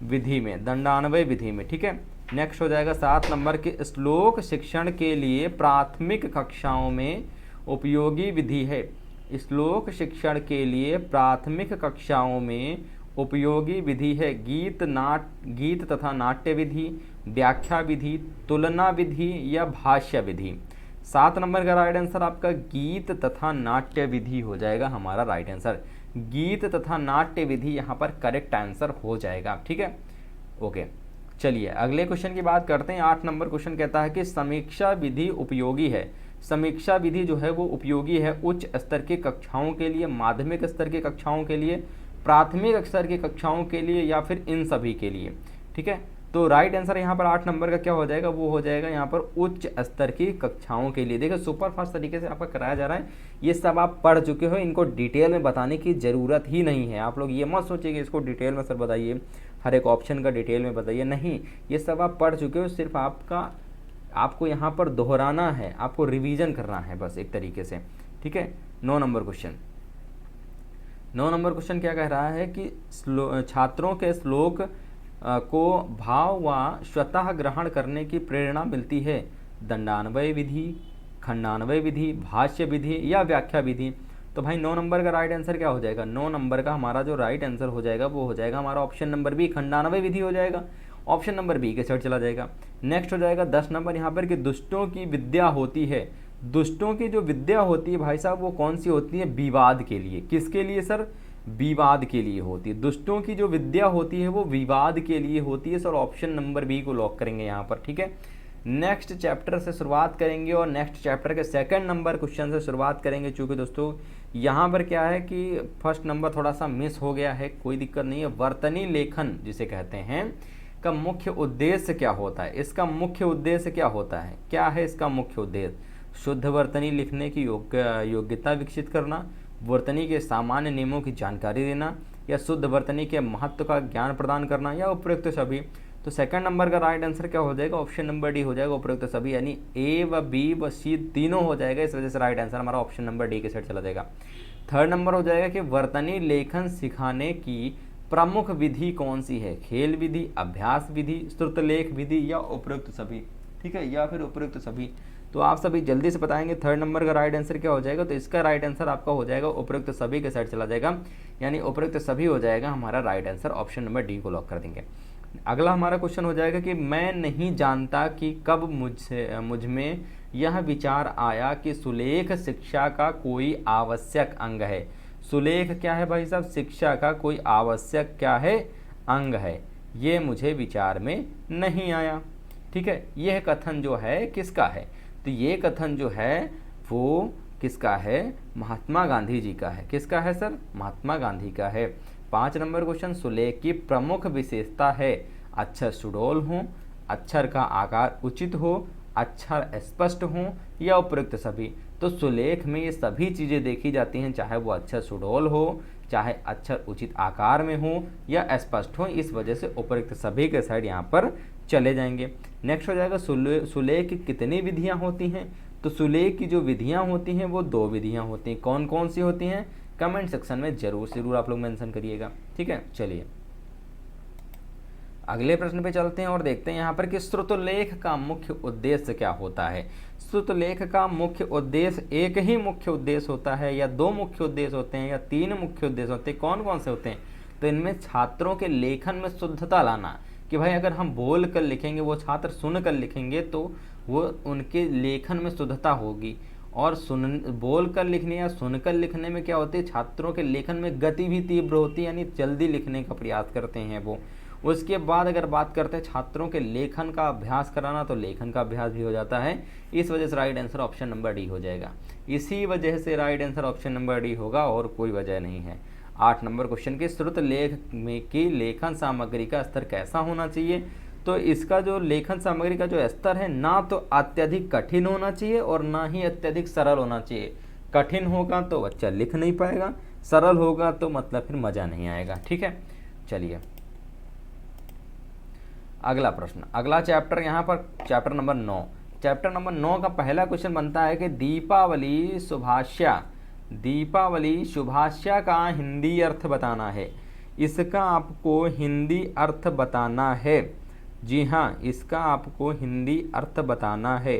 विधि में, दंडान्वय विधि में। ठीक है, नेक्स्ट हो जाएगा 7 नंबर के श्लोक शिक्षण के लिए प्राथमिक कक्षाओं में उपयोगी विधि है। श्लोक शिक्षण के लिए प्राथमिक कक्षाओं में उपयोगी विधि है गीत तथा नाट्य विधि, व्याख्या विधि, तुलना विधि या भाष्य विधि। 7 नंबर का राइट आंसर आपका गीत तथा नाट्य विधि हो जाएगा हमारा राइट आंसर। गीत तथा नाट्य विधि यहाँ पर करेक्ट आंसर हो जाएगा। ठीक है, ओके। चलिए अगले क्वेश्चन की बात करते हैं। 8 नंबर क्वेश्चन कहता है कि समीक्षा विधि उपयोगी है। समीक्षा विधि जो है वो उपयोगी है उच्च स्तर की कक्षाओं के लिए, माध्यमिक स्तर की कक्षाओं के लिए, प्राथमिक स्तर की कक्षाओं के लिए, या फिर इन सभी के लिए। ठीक है, तो राइट आंसर यहाँ पर 8 नंबर का क्या हो जाएगा, वो हो जाएगा यहाँ पर उच्च स्तर की कक्षाओं के लिए। देखिए सुपर फास्ट तरीके से आपका कराया जा रहा है, ये सब आप पढ़ चुके हो, इनको डिटेल में बताने की ज़रूरत ही नहीं है। आप लोग ये मत सोचिए कि इसको डिटेल में सर बताइए, हर एक ऑप्शन का डिटेल में बताइए, नहीं, ये सब आप पढ़ चुके हो, सिर्फ आपको यहाँ पर दोहराना है, आपको रिवीजन करना है बस एक तरीके से। ठीक है, 9 नंबर क्वेश्चन। 9 नंबर क्वेश्चन क्या कह रहा है कि छात्रों के श्लोक को भाव व स्वतः ग्रहण करने की प्रेरणा मिलती है। दंडान्वय विधि, खंडान्वय विधि, भाष्य विधि या व्याख्या विधि। तो भाई 9 नंबर का राइट आंसर क्या हो जाएगा, 9 नंबर का हमारा जो राइट आंसर हो जाएगा वो हो जाएगा हमारा ऑप्शन नंबर बी, खंडान्वय विधि हो जाएगा। ऑप्शन नंबर बी के साइड चला जाएगा। नेक्स्ट हो जाएगा 10 नंबर यहाँ पर कि दुष्टों की विद्या होती है। दुष्टों की जो विद्या होती है भाई साहब वो कौन सी होती है, विवाद के लिए। किसके लिए सर, विवाद के लिए होती है। दुष्टों की जो विद्या होती है वो विवाद के लिए होती है सर। ऑप्शन नंबर बी को लॉक करेंगे यहाँ पर। ठीक है, नेक्स्ट चैप्टर से शुरुआत करेंगे और नेक्स्ट चैप्टर के सेकंड नंबर क्वेश्चन से शुरुआत करेंगे। चूँकि दोस्तों यहाँ पर क्या है कि फर्स्ट नंबर थोड़ा सा मिस हो गया है, कोई दिक्कत नहीं है। वर्तनी लेखन जिसे कहते हैं का मुख्य उद्देश्य क्या होता है, इसका मुख्य उद्देश्य क्या होता है, क्या है इसका मुख्य उद्देश्य, शुद्ध वर्तनी लिखने की योग्यता विकसित करना, वर्तनी के सामान्य नियमों की जानकारी देना, या शुद्ध वर्तनी के महत्व का ज्ञान प्रदान करना, या उपयुक्त सभी। तो सेकंड नंबर का राइट आंसर क्या हो जाएगा, ऑप्शन नंबर डी हो जाएगा, उपयुक्त सभी, यानी ए व बी व सी तीनों हो जाएगा। इस वजह से राइट आंसर हमारा ऑप्शन नंबर डी के साइड चला जाएगा। थर्ड नंबर हो जाएगा कि वर्तनी लेखन सिखाने की प्रमुख विधि कौन सी है, खेल विधि, अभ्यास विधि, श्रुतलेख विधि, या उपयुक्त सभी। ठीक है, या फिर उपयुक्त सभी। तो आप सभी जल्दी से बताएंगे थर्ड नंबर का राइट आंसर क्या हो जाएगा। तो इसका राइट आंसर आपका हो जाएगा उपयुक्त सभी के साइड चला जाएगा, यानी उपयुक्त सभी हो जाएगा हमारा right answer. Option number D को लॉक कर देंगे। अगला हमारा क्वेश्चन हो जाएगा कि मैं नहीं जानता कि कब मुझ में यह विचार आया कि सुलेख शिक्षा का कोई आवश्यक अंग है। सुलेख क्या है भाई साहब, शिक्षा का कोई आवश्यक क्या है, अंग है। ये मुझे विचार में नहीं आया। ठीक है, यह कथन जो है किसका है, तो ये कथन जो है वो किसका है, महात्मा गांधी जी का है। किसका है सर, महात्मा गांधी का है। 5 नंबर क्वेश्चन, सुलेख की प्रमुख विशेषता है अक्षर सुडौल हो, अक्षर का आकार उचित हो, अक्षर स्पष्ट हो, या उपयुक्त सभी। तो सुलेख में ये सभी चीज़ें देखी जाती हैं, चाहे वो अक्षर सुडौल हो, चाहे अक्षर उचित आकार में हो, या स्पष्ट हो। इस वजह से उपयुक्त सभी के साइड यहाँ पर चले जाएंगे। नेक्स्ट हो जाएगा सुलेख की कितनी विधियाँ होती हैं। तो सुलेख की जो विधियाँ होती हैं वो 2 विधियाँ होती हैं। कौन कौन सी होती हैं, कमेंट सेक्शन में जरूर आप लोग मेंशन करिएगा। ठीक है, चलिए अगले प्रश्न पे चलते हैं और देखते हैं यहाँ पर कि श्रुतलेख का मुख्य उद्देश्य क्या होता है। श्रुतलेख का मुख्य उद्देश्य, एक ही मुख्य उद्देश्य होता है, या 2 मुख्य उद्देश्य होते हैं, या 3 मुख्य उद्देश्य होते हैं। कौन कौन से होते हैं, तो इनमें छात्रों के लेखन में शुद्धता लाना, कि भाई अगर हम बोल कर लिखेंगे, वो छात्र सुन कर लिखेंगे तो वो उनके लेखन में शुद्धता होगी। और बोल कर लिखने या सुनकर लिखने में क्या होती है, छात्रों के लेखन में गति भी तीव्र होती है, यानी जल्दी लिखने का प्रयास करते हैं वो। उसके बाद अगर बात करते हैं छात्रों के लेखन का अभ्यास कराना, तो लेखन का अभ्यास भी हो जाता है। इस वजह से right answer option number D हो जाएगा। इसी वजह से right answer option number D होगा और कोई वजह नहीं है। 8 नंबर क्वेश्चन के श्रुत लेख में की लेखन सामग्री का स्तर कैसा होना चाहिए। तो इसका जो लेखन सामग्री का जो स्तर है, ना तो अत्यधिक कठिन होना चाहिए और ना ही अत्यधिक सरल होना चाहिए। कठिन होगा तो बच्चा लिख नहीं पाएगा, सरल होगा तो मतलब फिर मज़ा नहीं आएगा। ठीक है, चलिए अगला प्रश्न, अगला चैप्टर यहाँ पर चैप्टर नंबर 9। चैप्टर नंबर 9 का पहला क्वेश्चन बनता है कि दीपावली शुभाशया का हिंदी अर्थ बताना है। इसका आपको हिंदी अर्थ बताना है। जी हाँ, इसका आपको हिंदी अर्थ बताना है।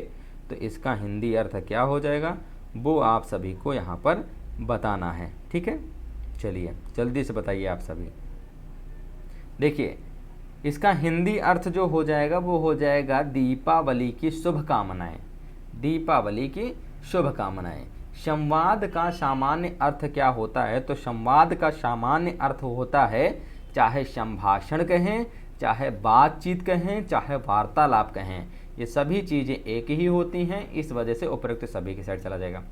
तो इसका हिंदी अर्थ क्या हो जाएगा वो आप सभी को यहाँ पर बताना है। ठीक है, चलिए जल्दी से बताइए आप सभी। देखिए इसका हिंदी अर्थ जो हो जाएगा वो हो जाएगा दीपावली की शुभकामनाएं। दीपावली की शुभकामनाएं। संवाद का सामान्य अर्थ क्या होता है, तो संवाद का सामान्य अर्थ होता है, चाहे संभाषण कहें, चाहे बातचीत कहें चाहे वार्तालाप कहें, ये सभी चीज़ें एक ही होती हैं, इस वजह से उपयुक्त सभी की साइड चला जाएगा।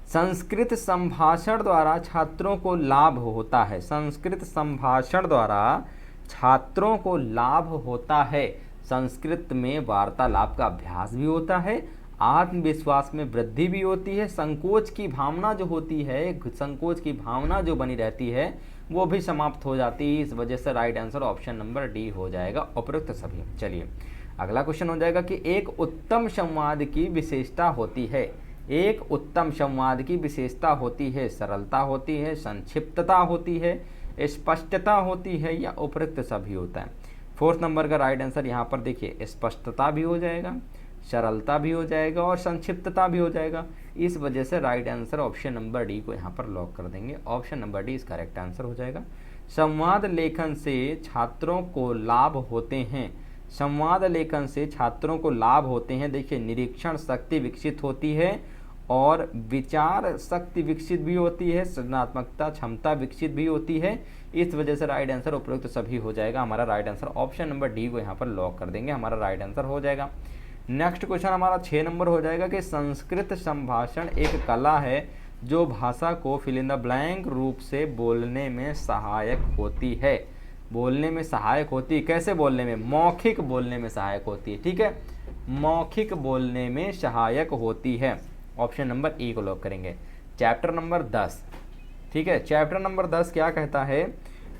संस्कृत संभाषण द्वारा छात्रों को लाभ होता है, संस्कृत संभाषण द्वारा छात्रों को लाभ होता है। संस्कृत में वार्तालाप का अभ्यास भी होता है, आत्मविश्वास में वृद्धि भी होती है, संकोच की भावना जो होती है, संकोच की भावना जो बनी रहती है वो भी समाप्त हो जाती है। इस वजह से right answer option number D हो जाएगा, उपयुक्त सभी। चलिए अगला क्वेश्चन हो जाएगा कि एक उत्तम संवाद की विशेषता होती है, एक उत्तम संवाद की विशेषता होती है, सरलता होती है, संक्षिप्तता होती है, स्पष्टता होती है, या उपयुक्त सभी होता है। फोर्थ नंबर का राइट आंसर यहाँ पर देखिए स्पष्टता भी हो जाएगा, सरलता भी हो जाएगा और संक्षिप्तता भी हो जाएगा। इस वजह से right answer option number D को यहाँ पर लॉक कर देंगे, ऑप्शन नंबर डी इस करेक्ट आंसर हो जाएगा। संवाद लेखन से छात्रों को लाभ होते हैं, संवाद लेखन से छात्रों को लाभ होते हैं। देखिए निरीक्षण शक्ति विकसित होती है और विचार शक्ति विकसित भी होती है, सृजनात्मकता क्षमता विकसित भी होती है। इस वजह से राइट आंसर उपयुक्त सभी हो जाएगा। हमारा right answer option number D को यहाँ पर लॉक कर देंगे, हमारा राइट आंसर हो जाएगा। नेक्स्ट क्वेश्चन हमारा 6 नंबर हो जाएगा कि संस्कृत संभाषण एक कला है जो भाषा को फिल इन द ब्लैंक रूप से बोलने में सहायक होती है, बोलने में सहायक होती है। कैसे बोलने में? मौखिक बोलने में सहायक होती है, ठीक है, मौखिक बोलने में सहायक होती है। ऑप्शन नंबर ई को लॉक करेंगे। चैप्टर नंबर 10, ठीक है, चैप्टर नंबर 10 क्या कहता है?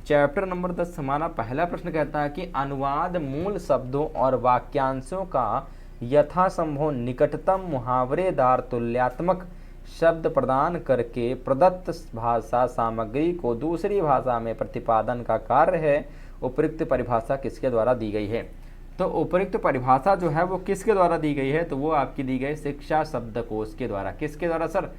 चैप्टर नंबर 10 हमारा पहला प्रश्न कहता है कि अनुवाद मूल शब्दों और वाक्यांशों का यथासंभव निकटतम मुहावरेदार तुल्यात्मक शब्द प्रदान करके प्रदत्त भाषा सामग्री को दूसरी भाषा में प्रतिपादन का कार्य है। उपयुक्त परिभाषा किसके द्वारा दी गई है? तो उपयुक्त परिभाषा जो है वो किसके द्वारा दी गई है? तो वो आपकी दी गई शिक्षा शब्दकोश के द्वारा। किसके द्वारा सर?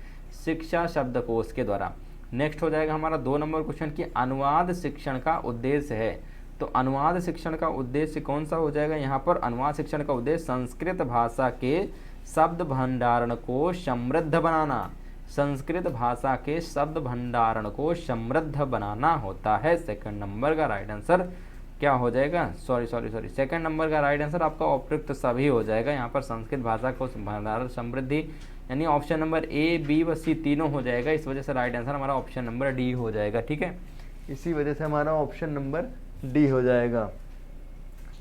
शिक्षा शब्दकोश के द्वारा। नेक्स्ट हो जाएगा हमारा 2 नंबर क्वेश्चन कि अनुवाद शिक्षण का उद्देश्य है। तो अनुवाद शिक्षण का उद्देश्य कौन सा हो जाएगा? यहाँ पर अनुवाद शिक्षण का उद्देश्य संस्कृत भाषा के शब्द भंडारण को समृद्ध बनाना, संस्कृत भाषा के शब्द भंडारण को समृद्ध बनाना होता है। सेकंड नंबर का राइट आंसर क्या हो जाएगा? सॉरी सेकंड नंबर का राइट आंसर आपका उपयुक्त सभी हो जाएगा। यहाँ पर संस्कृत भाषा को भंडारण समृद्धि यानी ऑप्शन नंबर ए बी व सी तीनों हो जाएगा। इस वजह से राइट आंसर हमारा ऑप्शन नंबर डी हो जाएगा, ठीक है, इसी वजह से हमारा ऑप्शन नंबर डी हो जाएगा,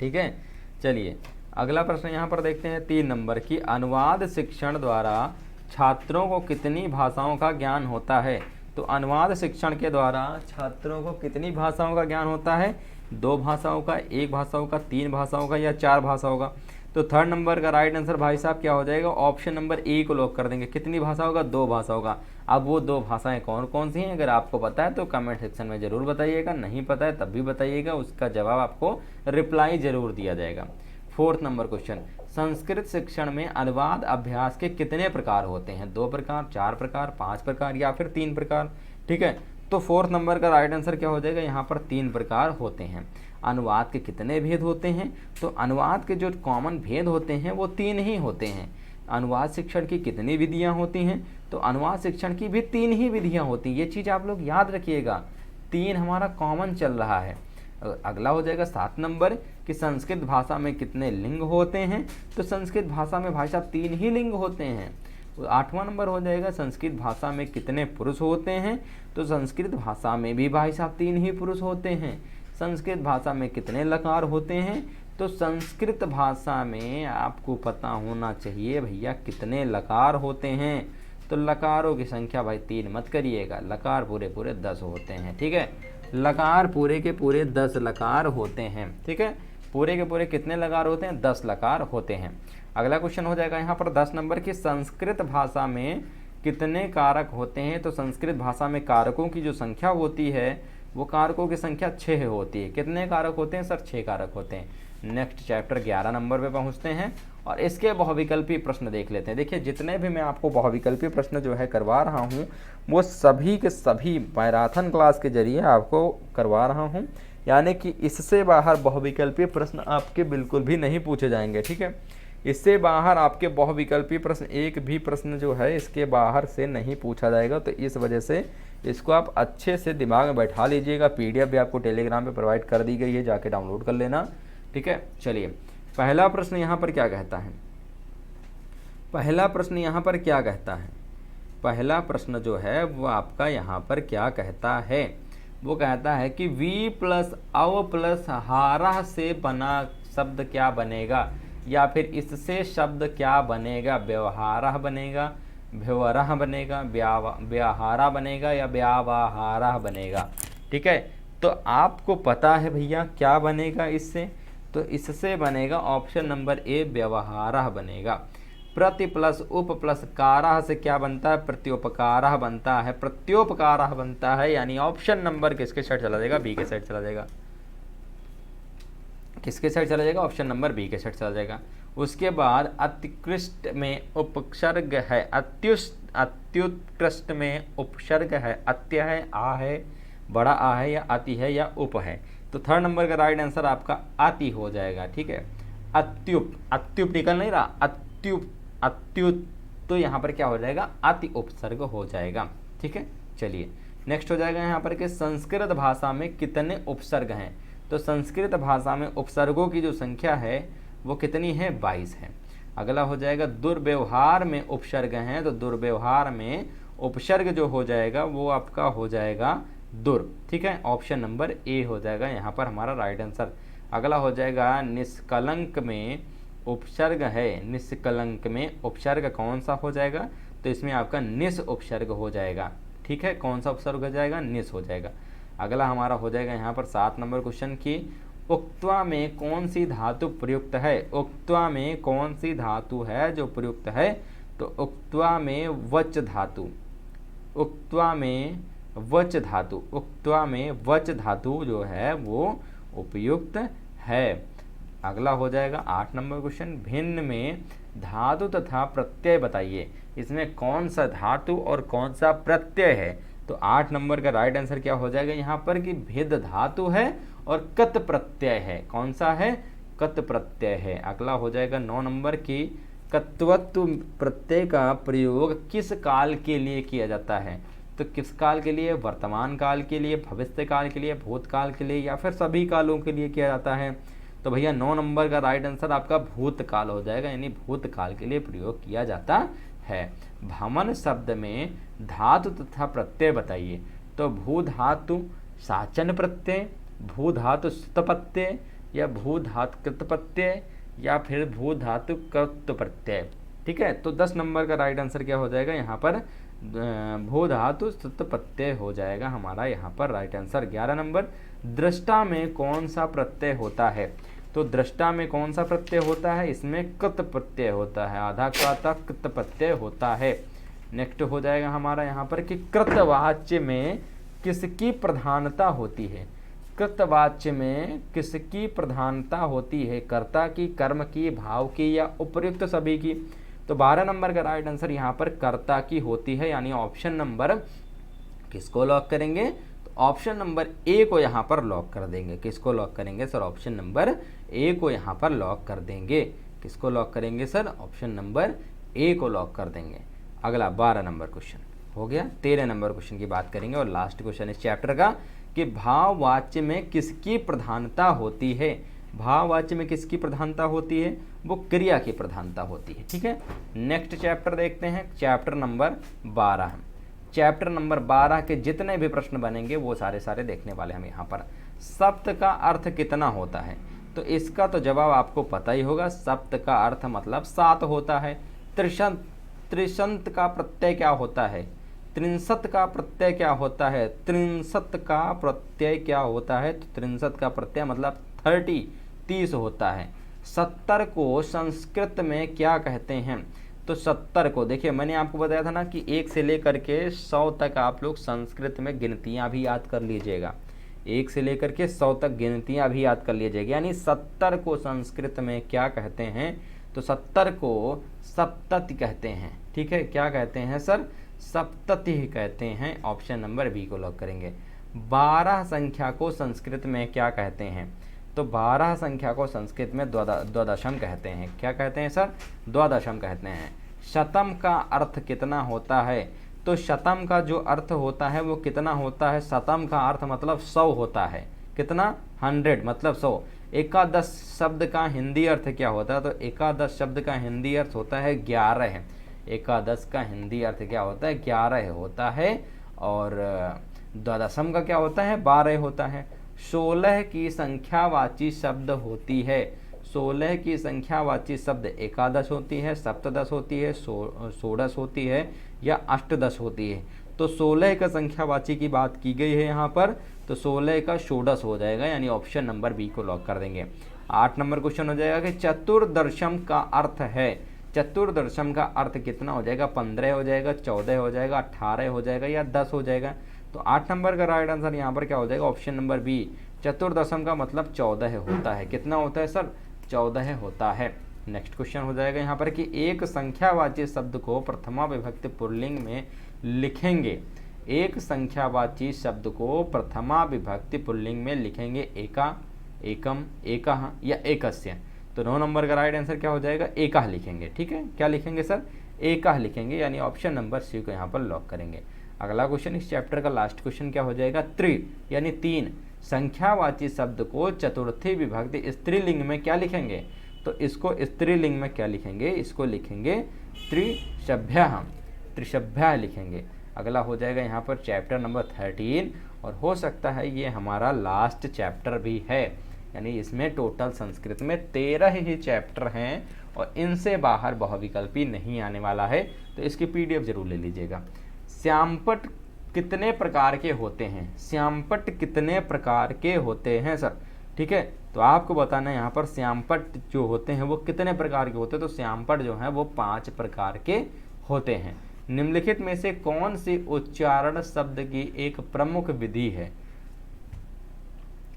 ठीक है। चलिए अगला प्रश्न यहाँ पर देखते हैं 3 नंबर की अनुवाद शिक्षण द्वारा छात्रों को कितनी भाषाओं का ज्ञान होता है? तो अनुवाद शिक्षण के द्वारा छात्रों को कितनी भाषाओं का ज्ञान होता है? 2 भाषाओं का, 1 भाषाओं का, 3 भाषाओं का या 4 भाषाओं का? तो 3rd नंबर का राइट आंसर भाई साहब क्या हो जाएगा? ऑप्शन नंबर ए को लॉक कर देंगे। कितनी भाषाओं का? 2 भाषाओं का। अब वो 2 भाषाएं कौन कौन सी हैं? अगर आपको पता है तो कमेंट सेक्शन में ज़रूर बताइएगा, नहीं पता है तब भी बताइएगा, उसका जवाब आपको रिप्लाई ज़रूर दिया जाएगा। 4th नंबर क्वेश्चन, संस्कृत शिक्षण में अनुवाद अभ्यास के कितने प्रकार होते हैं? 2 प्रकार, 4 प्रकार, 5 प्रकार या फिर 3 प्रकार, ठीक है। तो 4th नंबर का राइट आंसर क्या हो जाएगा? यहाँ पर 3 प्रकार होते हैं। अनुवाद के कितने भेद होते हैं? तो अनुवाद के जो कॉमन भेद होते हैं वो 3 ही होते हैं। अनुवाद शिक्षण की कितनी विधियाँ होती हैं? तो अनुवाद शिक्षण की भी 3 ही विधियाँ होती हैं। ये चीज़ आप लोग याद रखिएगा, 3 हमारा कॉमन चल रहा है। अगला हो जाएगा 7 नंबर कि संस्कृत भाषा में कितने लिंग होते हैं? तो संस्कृत भाषा में भाई साहब 3 ही लिंग होते हैं। 8वां नंबर हो जाएगा संस्कृत भाषा में कितने पुरुष होते हैं? तो संस्कृत भाषा में भी भाई साहब 3 ही पुरुष होते हैं। संस्कृत भाषा में कितने लकार होते हैं? तो संस्कृत भाषा में आपको पता होना चाहिए भैया कितने लकार होते हैं। तो लकारों की संख्या भाई 3 मत करिएगा, लकार पूरे 10 होते हैं, ठीक है। लकार पूरे के पूरे 10 लकार होते हैं, ठीक है। पूरे के पूरे कितने लकार होते हैं? 10 लकार होते हैं। अगला क्वेश्चन हो जाएगा यहाँ पर 10 नंबर की संस्कृत भाषा में कितने कारक होते हैं? तो संस्कृत भाषा में कारकों की जो संख्या होती है वो कारकों की संख्या 6 होती है। कितने कारक होते हैं सर? 6 कारक होते हैं। नेक्स्ट चैप्टर 11 नंबर पे पहुँचते हैं और इसके बहुविकल्पी प्रश्न देख लेते हैं। देखिए जितने भी मैं आपको बहुविकल्पी प्रश्न जो है करवा रहा हूँ वो सभी के सभी मैराथन क्लास के जरिए आपको करवा रहा हूँ, यानी कि इससे बाहर बहुविकल्पी प्रश्न आपके बिल्कुल भी नहीं पूछे जाएंगे, ठीक है। इससे बाहर आपके बहुविकल्पी प्रश्न एक भी प्रश्न जो है इसके बाहर से नहीं पूछा जाएगा। तो इस वजह से इसको आप अच्छे से दिमाग में बैठा लीजिएगा। PDF भी आपको टेलीग्राम पे प्रोवाइड कर दी गई है, जाके डाउनलोड कर लेना, ठीक है। चलिए पहला प्रश्न यहाँ पर क्या कहता है, पहला प्रश्न यहाँ पर क्या कहता है, पहला प्रश्न जो है वो आपका यहाँ पर क्या कहता है, वो कहता है कि वी प्लस अव प्लस हारा से बना शब्द क्या बनेगा, या फिर इससे शब्द क्या बनेगा, व्यवहारः बनेगा, व्यवहारः बनेगा, व्याहारा बनेगा या व्यावहारः बनेगा, ठीक है। तो आपको पता है भैया क्या बनेगा इससे, तो इससे बनेगा ऑप्शन नंबर ए व्यवहारः बनेगा। प्रति प्लस उप प्लस कारः से क्या बनता है, प्रत्योपकारः बनता है, प्रत्योपकारः बनता है, यानी ऑप्शन नंबर किसके साइड चला जाएगा, बी के साइड चला जाएगा। किसके साइड चला जाएगा, ऑप्शन नंबर बी के साइड चला जाएगा। उसके बाद अत्युत्कृष्ट में उपसर्ग है, अत्युत्कृष्ट में उपसर्ग है, अत्य है, आ है, बड़ा आ है, या अति है, या उप है। तो थर्ड नंबर का राइट आंसर आपका अति हो जाएगा, ठीक है। अत्युप, अत्युप निकल नहीं रहा, अत्युप, अत्युत, तो यहाँ पर क्या हो जाएगा, अति उपसर्ग हो जाएगा, ठीक है। चलिए नेक्स्ट हो जाएगा यहाँ पर कि संस्कृत भाषा में कितने उपसर्ग हैं, तो संस्कृत भाषा में उपसर्गों की जो संख्या है वो कितनी है, 22 है। अगला हो जाएगा दुर्व्यवहार में उपसर्ग हैं, तो दुर्व्यवहार में उपसर्ग जो हो जाएगा वो आपका हो जाएगा दुर, ठीक है। ऑप्शन नंबर ए हो जाएगा यहाँ पर हमारा राइट आंसर। अगला हो जाएगा निष्कलंक में उपसर्ग है, निष्कलंक में उपसर्ग कौन सा हो जाएगा, तो इसमें आपका निस उपसर्ग हो जाएगा, ठीक है। कौन सा उपसर्ग हो जाएगा, निस हो जाएगा। अगला हमारा हो जाएगा यहाँ पर 7 नंबर क्वेश्चन की उक्त्वा में कौन सी धातु प्रयुक्त है, उक्त्वा में कौन सी धातु है जो प्रयुक्त है, तो उक्त्वा में वच धातु, उक्त्वा में वच धातु, उक्त्वा में वच धातु जो है वो उपयुक्त है। अगला हो जाएगा 8 नंबर क्वेश्चन, भिन्न में धातु तथा प्रत्यय बताइए, इसमें कौन सा धातु और कौन सा प्रत्यय है, तो 8 नंबर का राइट आंसर क्या हो जाएगा यहाँ पर कि भिद धातु है और कत प्रत्यय है, कौन सा है, कत प्रत्यय है। अगला हो जाएगा 9 नंबर की कत्वत्व प्रत्यय का प्रयोग किस काल के लिए किया जाता है, तो किस काल के लिए, वर्तमान काल के लिए, भविष्य काल के लिए, भूतकाल के लिए, या फिर सभी कालों के लिए किया जाता है, तो भैया 9 नंबर का राइट आंसर आपका भूतकाल हो जाएगा, यानी भूतकाल के लिए प्रयोग किया जाता है। भमन शब्द में धातु तथा प्रत्यय बताइए, तो भू धातु साचन प्रत्यय, भू धातु सुत प्रत्यय, या भू धातु कृत प्रत्यय, या फिर भू धातु कृत प्रत्यय, ठीक है। तो 10 नंबर का राइट आंसर क्या हो जाएगा यहाँ पर, भू धातु सुत प्रत्यय हो जाएगा हमारा यहाँ पर राइट आंसर। 11 नंबर दृष्टा में कौन सा प्रत्यय होता है, तो दृष्टा में कौन सा प्रत्यय होता है, इसमें कृत प्रत्यय होता है, आधा का कृत प्रत्यय होता है। नेक्स्ट हो जाएगा हमारा यहाँ पर कि कृतवाच्य में किसकी प्रधानता होती है, कृतवाच्य में किसकी प्रधानता होती है, कर्ता की, कर्म की, भाव की, या उपयुक्त सभी की, तो 12 नंबर का राइट आंसर यहाँ पर कर्ता की होती है, यानी ऑप्शन नंबर किसको लॉक करेंगे, तो ऑप्शन नंबर ए को यहाँ पर लॉक कर देंगे। किसको लॉक करेंगे सर, ऑप्शन नंबर ए को यहाँ पर लॉक कर देंगे। किसको लॉक करेंगे सर, ऑप्शन नंबर ए को लॉक कर देंगे। अगला 12 नंबर क्वेश्चन हो गया। 13 नंबर क्वेश्चन की बात करेंगे और लास्ट क्वेश्चन इस चैप्टर का कि भाववाच्य में किसकी प्रधानता होती है, भाववाच्य में किसकी प्रधानता होती है, वो क्रिया की प्रधानता होती है, ठीक है। नेक्स्ट चैप्टर देखते हैं, चैप्टर नंबर 12। चैप्टर नंबर 12 के जितने भी प्रश्न बनेंगे वो सारे देखने वाले हम यहाँ पर। सप्त का अर्थ कितना होता है, तो इसका तो जवाब आपको पता ही होगा, सप्त का अर्थ मतलब 7 होता है। त्रिशंत का प्रत्यय क्या होता है, त्रिंशत का प्रत्यय क्या होता है, त्रिंशत का प्रत्यय क्या होता है, तो त्रिंशत का प्रत्यय मतलब 30 होता है। 70 को संस्कृत में क्या कहते हैं, तो 70 को देखिए मैंने आपको बताया था ना कि 1 से लेकर के 100 तक आप लोग संस्कृत में गिनतियां भी याद कर लीजिएगा, 1 से लेकर के 100 तक गिनतियां भी याद कर लीजिएगा। यानी 70 को संस्कृत में क्या कहते हैं, तो 70 को सप्तति कहते हैं, ठीक है। क्या कहते हैं सर, सप्तति कहते हैं। ऑप्शन नंबर बी को लॉक करेंगे। 12 संख्या को संस्कृत में क्या कहते हैं, तो 12 संख्या को संस्कृत में द्वादशम कहते हैं। क्या कहते हैं सर, द्वादशम कहते हैं। शतम का अर्थ कितना होता है, तो शतम का जो अर्थ होता है वो कितना होता है, शतम का अर्थ मतलब 100 होता है, कितना 100 मतलब 100। एकादश शब्द का हिंदी अर्थ क्या होता है, तो एकादश शब्द का हिंदी अर्थ होता है 11। एकादश का हिंदी अर्थ क्या होता है, 11 होता है। और द्वादशम का क्या होता है, 12 होता है। 16 की संख्यावाची शब्द होती है, 16 की संख्यावाची शब्द एकादश होती है, सप्तदश होती है, षोडश होती है या अष्टदश होती है। तो 16 का संख्यावाची की बात की गई है यहाँ पर, तो 16 का षोडश हो जाएगा, यानी ऑप्शन नंबर बी को लॉक कर देंगे। 8 नंबर क्वेश्चन हो जाएगा कि चतुर्दशम का अर्थ है, चतुर्दशम का अर्थ कितना हो जाएगा, 15 हो जाएगा, 14 हो जाएगा, 18 हो जाएगा या 10 हो जाएगा। तो 8 नंबर का राइट आंसर यहाँ पर क्या हो जाएगा, ऑप्शन नंबर बी, चतुर्दशम का मतलब 14 होता है। कितना होता है सर, 14 होता है। नेक्स्ट क्वेश्चन हो जाएगा यहाँ पर कि एक संख्यावाची शब्द को प्रथमा विभक्ति पुल्लिंग में लिखेंगे, एक संख्यावाची शब्द को प्रथमा विभक्ति पुल्लिंग में लिखेंगे, एका, एकम, एकः या एकस्य। तो 9 नंबर का राइट आंसर क्या हो जाएगा, एकः लिखेंगे। ठीक है, क्या लिखेंगे सर, एकः लिखेंगे, यानी ऑप्शन नंबर सी को यहाँ पर लॉक करेंगे। अगला क्वेश्चन इस चैप्टर का लास्ट क्वेश्चन क्या हो जाएगा, त्रि यानी 3 संख्यावाची शब्द को चतुर्थी विभक्ति स्त्रीलिंग में क्या लिखेंगे, तो इसको स्त्रीलिंग में क्या लिखेंगे, इसको लिखेंगे त्रिशभ्यः, त्रिशभ्यः लिखेंगे। अगला हो जाएगा यहाँ पर चैप्टर नंबर 13, और हो सकता है ये हमारा लास्ट चैप्टर भी है, यानी इसमें टोटल संस्कृत में 13 ही चैप्टर हैं और इनसे बाहर बहुविकल्पी नहीं आने वाला है, तो इसकी पीडीएफ जरूर ले लीजिएगा। श्यामपट्ट कितने प्रकार के होते हैं, श्यामपट्ट कितने प्रकार के होते हैं सर, ठीक है, तो आपको बताना है यहाँ पर श्यामपट्ट जो होते हैं वो कितने प्रकार के होते हैं। तो श्यामपट्ट जो है वो 5 प्रकार के होते हैं। निम्नलिखित में से कौन सी उच्चारण शब्द की एक प्रमुख विधि है,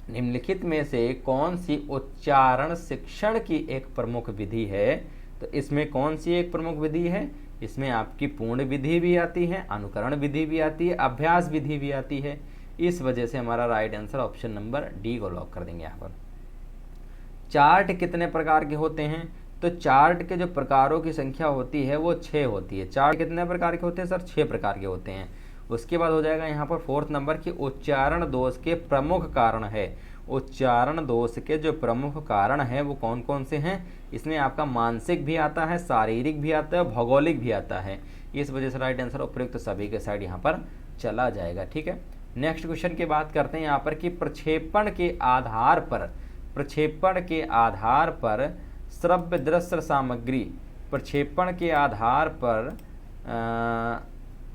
निम्नलिखित में से कौन सी उच्चारण शिक्षण की एक प्रमुख विधि है, तो इसमें कौन सी एक प्रमुख विधि है, इसमें आपकी पूर्ण विधि भी आती है, अनुकरण विधि भी आती है, अभ्यास विधि भी आती है। इस वजह से हमारा right answer option number D को लॉक कर देंगे यहाँ पर। चार्ट कितने प्रकार के होते हैं, तो चार्ट के जो प्रकारों की संख्या होती है वो 6 होती है। चार्ट कितने प्रकार के होते हैं सर, 6 प्रकार के होते हैं। उसके बाद हो जाएगा यहाँ पर 4th नंबर की उच्चारण दोष के प्रमुख कारण है। उच्चारण दोष के जो प्रमुख कारण है वो कौन कौन से हैं, इसमें आपका मानसिक भी आता है, शारीरिक भी आता है, भौगोलिक भी आता है। इस वजह से राइट आंसर उपयुक्त सभी के साइड यहाँ पर चला जाएगा। ठीक है, नेक्स्ट क्वेश्चन की बात करते हैं यहाँ पर कि प्रक्षेपण के आधार पर, प्रक्षेपण के आधार पर श्रव्य दृश्य सामग्री, प्रक्षेपण के आधार पर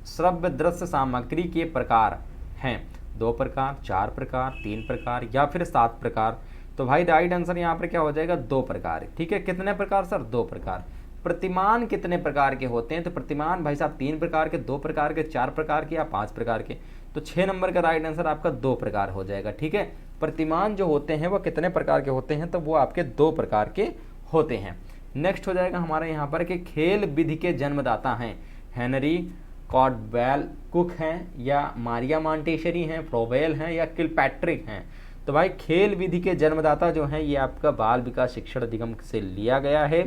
श्रव्य दृश्य सामग्री के प्रकार हैं 2 प्रकार, 4 प्रकार, 3 प्रकार या फिर 7 प्रकार। तो भाई राइट आंसर यहाँ पर क्या हो जाएगा, 2 प्रकार। ठीक है, कितने प्रकार सर, 2 प्रकार। प्रतिमान कितने प्रकार के होते हैं, तो प्रतिमान भाई साहब 3 प्रकार के, 2 प्रकार के, 4 प्रकार के या 5 प्रकार के। तो 6 नंबर का राइट आंसर आपका 2 प्रकार हो जाएगा। ठीक है, प्रतिमान जो होते हैं वो कितने प्रकार के होते हैं, तो वो आपके 2 प्रकार के होते हैं। नेक्स्ट हो जाएगा हमारे यहाँ पर कि खेल विधि के जन्मदाता हैं हेनरी कॉल्डवेल कुक हैं या मारिया मॉन्टेसरी हैं, फ्रोबेल हैं या किलपैट्रिक हैं। तो भाई खेल विधि के जन्मदाता जो हैं ये आपका बाल विकास शिक्षण निगम से लिया गया है।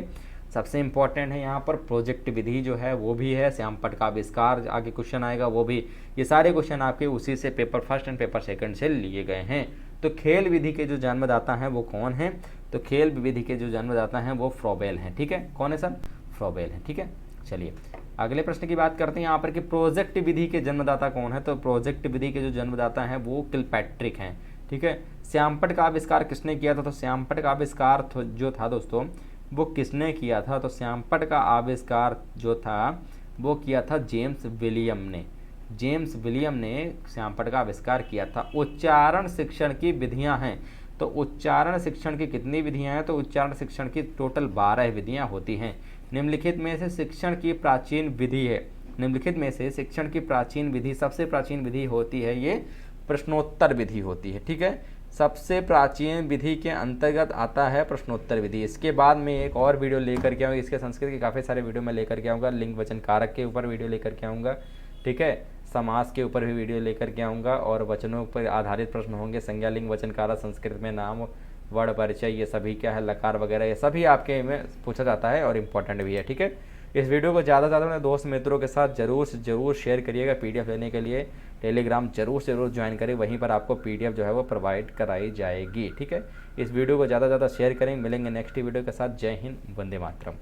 सबसे इंपॉर्टेंट है यहाँ पर प्रोजेक्ट विधि जो है वो भी है, श्यामपट्ट का आविष्कार आगे क्वेश्चन आएगा वो भी। ये सारे क्वेश्चन आपके उसी से paper first and paper second से लिए गए हैं। तो खेल विधि के जो जन्मदाता हैं वो कौन हैं, तो खेल विधि के जो जन्मदाता हैं वो फ्रोबेल हैं। ठीक है, कौन है सर, फ्रोबेल हैं। ठीक है, चलिए अगले प्रश्न की बात करते हैं यहाँ पर कि प्रोजेक्ट विधि के जन्मदाता कौन है, तो प्रोजेक्ट विधि के जो जन्मदाता हैं वो किलपैट्रिक हैं। ठीक है, श्यामपट्ट का आविष्कार किसने किया था, तो श्यामपट्ट का आविष्कार जो था दोस्तों वो किसने किया था, तो श्यामपट्ट का आविष्कार जो था वो किया था जेम्स विलियम ने। जेम्स विलियम ने श्यामपट्ट का आविष्कार किया था। उच्चारण शिक्षण की विधियां हैं, तो उच्चारण शिक्षण की कितनी विधियां हैं, तो उच्चारण शिक्षण की टोटल 12 विधियां होती हैं। निम्नलिखित में से शिक्षण की प्राचीन विधि है, निम्नलिखित में से शिक्षण की प्राचीन विधि, सबसे प्राचीन विधि होती है ये प्रश्नोत्तर विधि होती है। ठीक है, सबसे प्राचीन विधि के अंतर्गत आता है प्रश्नोत्तर विधि। इसके बाद में एक और वीडियो लेकर के आऊँगा, इसके संस्कृत के काफ़ी सारे वीडियो मैं लेकर के आऊँगा, लिंग वचन कारक के ऊपर वीडियो लेकर के आऊँगा। ठीक है, समास के ऊपर भी वीडियो लेकर के आऊँगा और वचनों पर आधारित प्रश्न होंगे, संज्ञा लिंग वचन कारक, संस्कृत में नाम वर्ण परिचय, ये सभी क्या है, लकार वगैरह, ये सभी आपके में पूछा जाता है और इम्पोर्टेंट भी है। ठीक है, इस वीडियो को ज़्यादा से ज़्यादा अपने दोस्त मित्रों के साथ जरूर से जरूर शेयर करिएगा। पीडीएफ लेने के लिए टेलीग्राम जरूर से जरूर ज्वाइन करें, वहीं पर आपको पीडीएफ जो है वो प्रोवाइड कराई जाएगी। ठीक है, इस वीडियो को ज़्यादा से ज़्यादा शेयर करें। मिलेंगे नेक्स्ट वीडियो के साथ। जय हिंद, वंदे मातरम।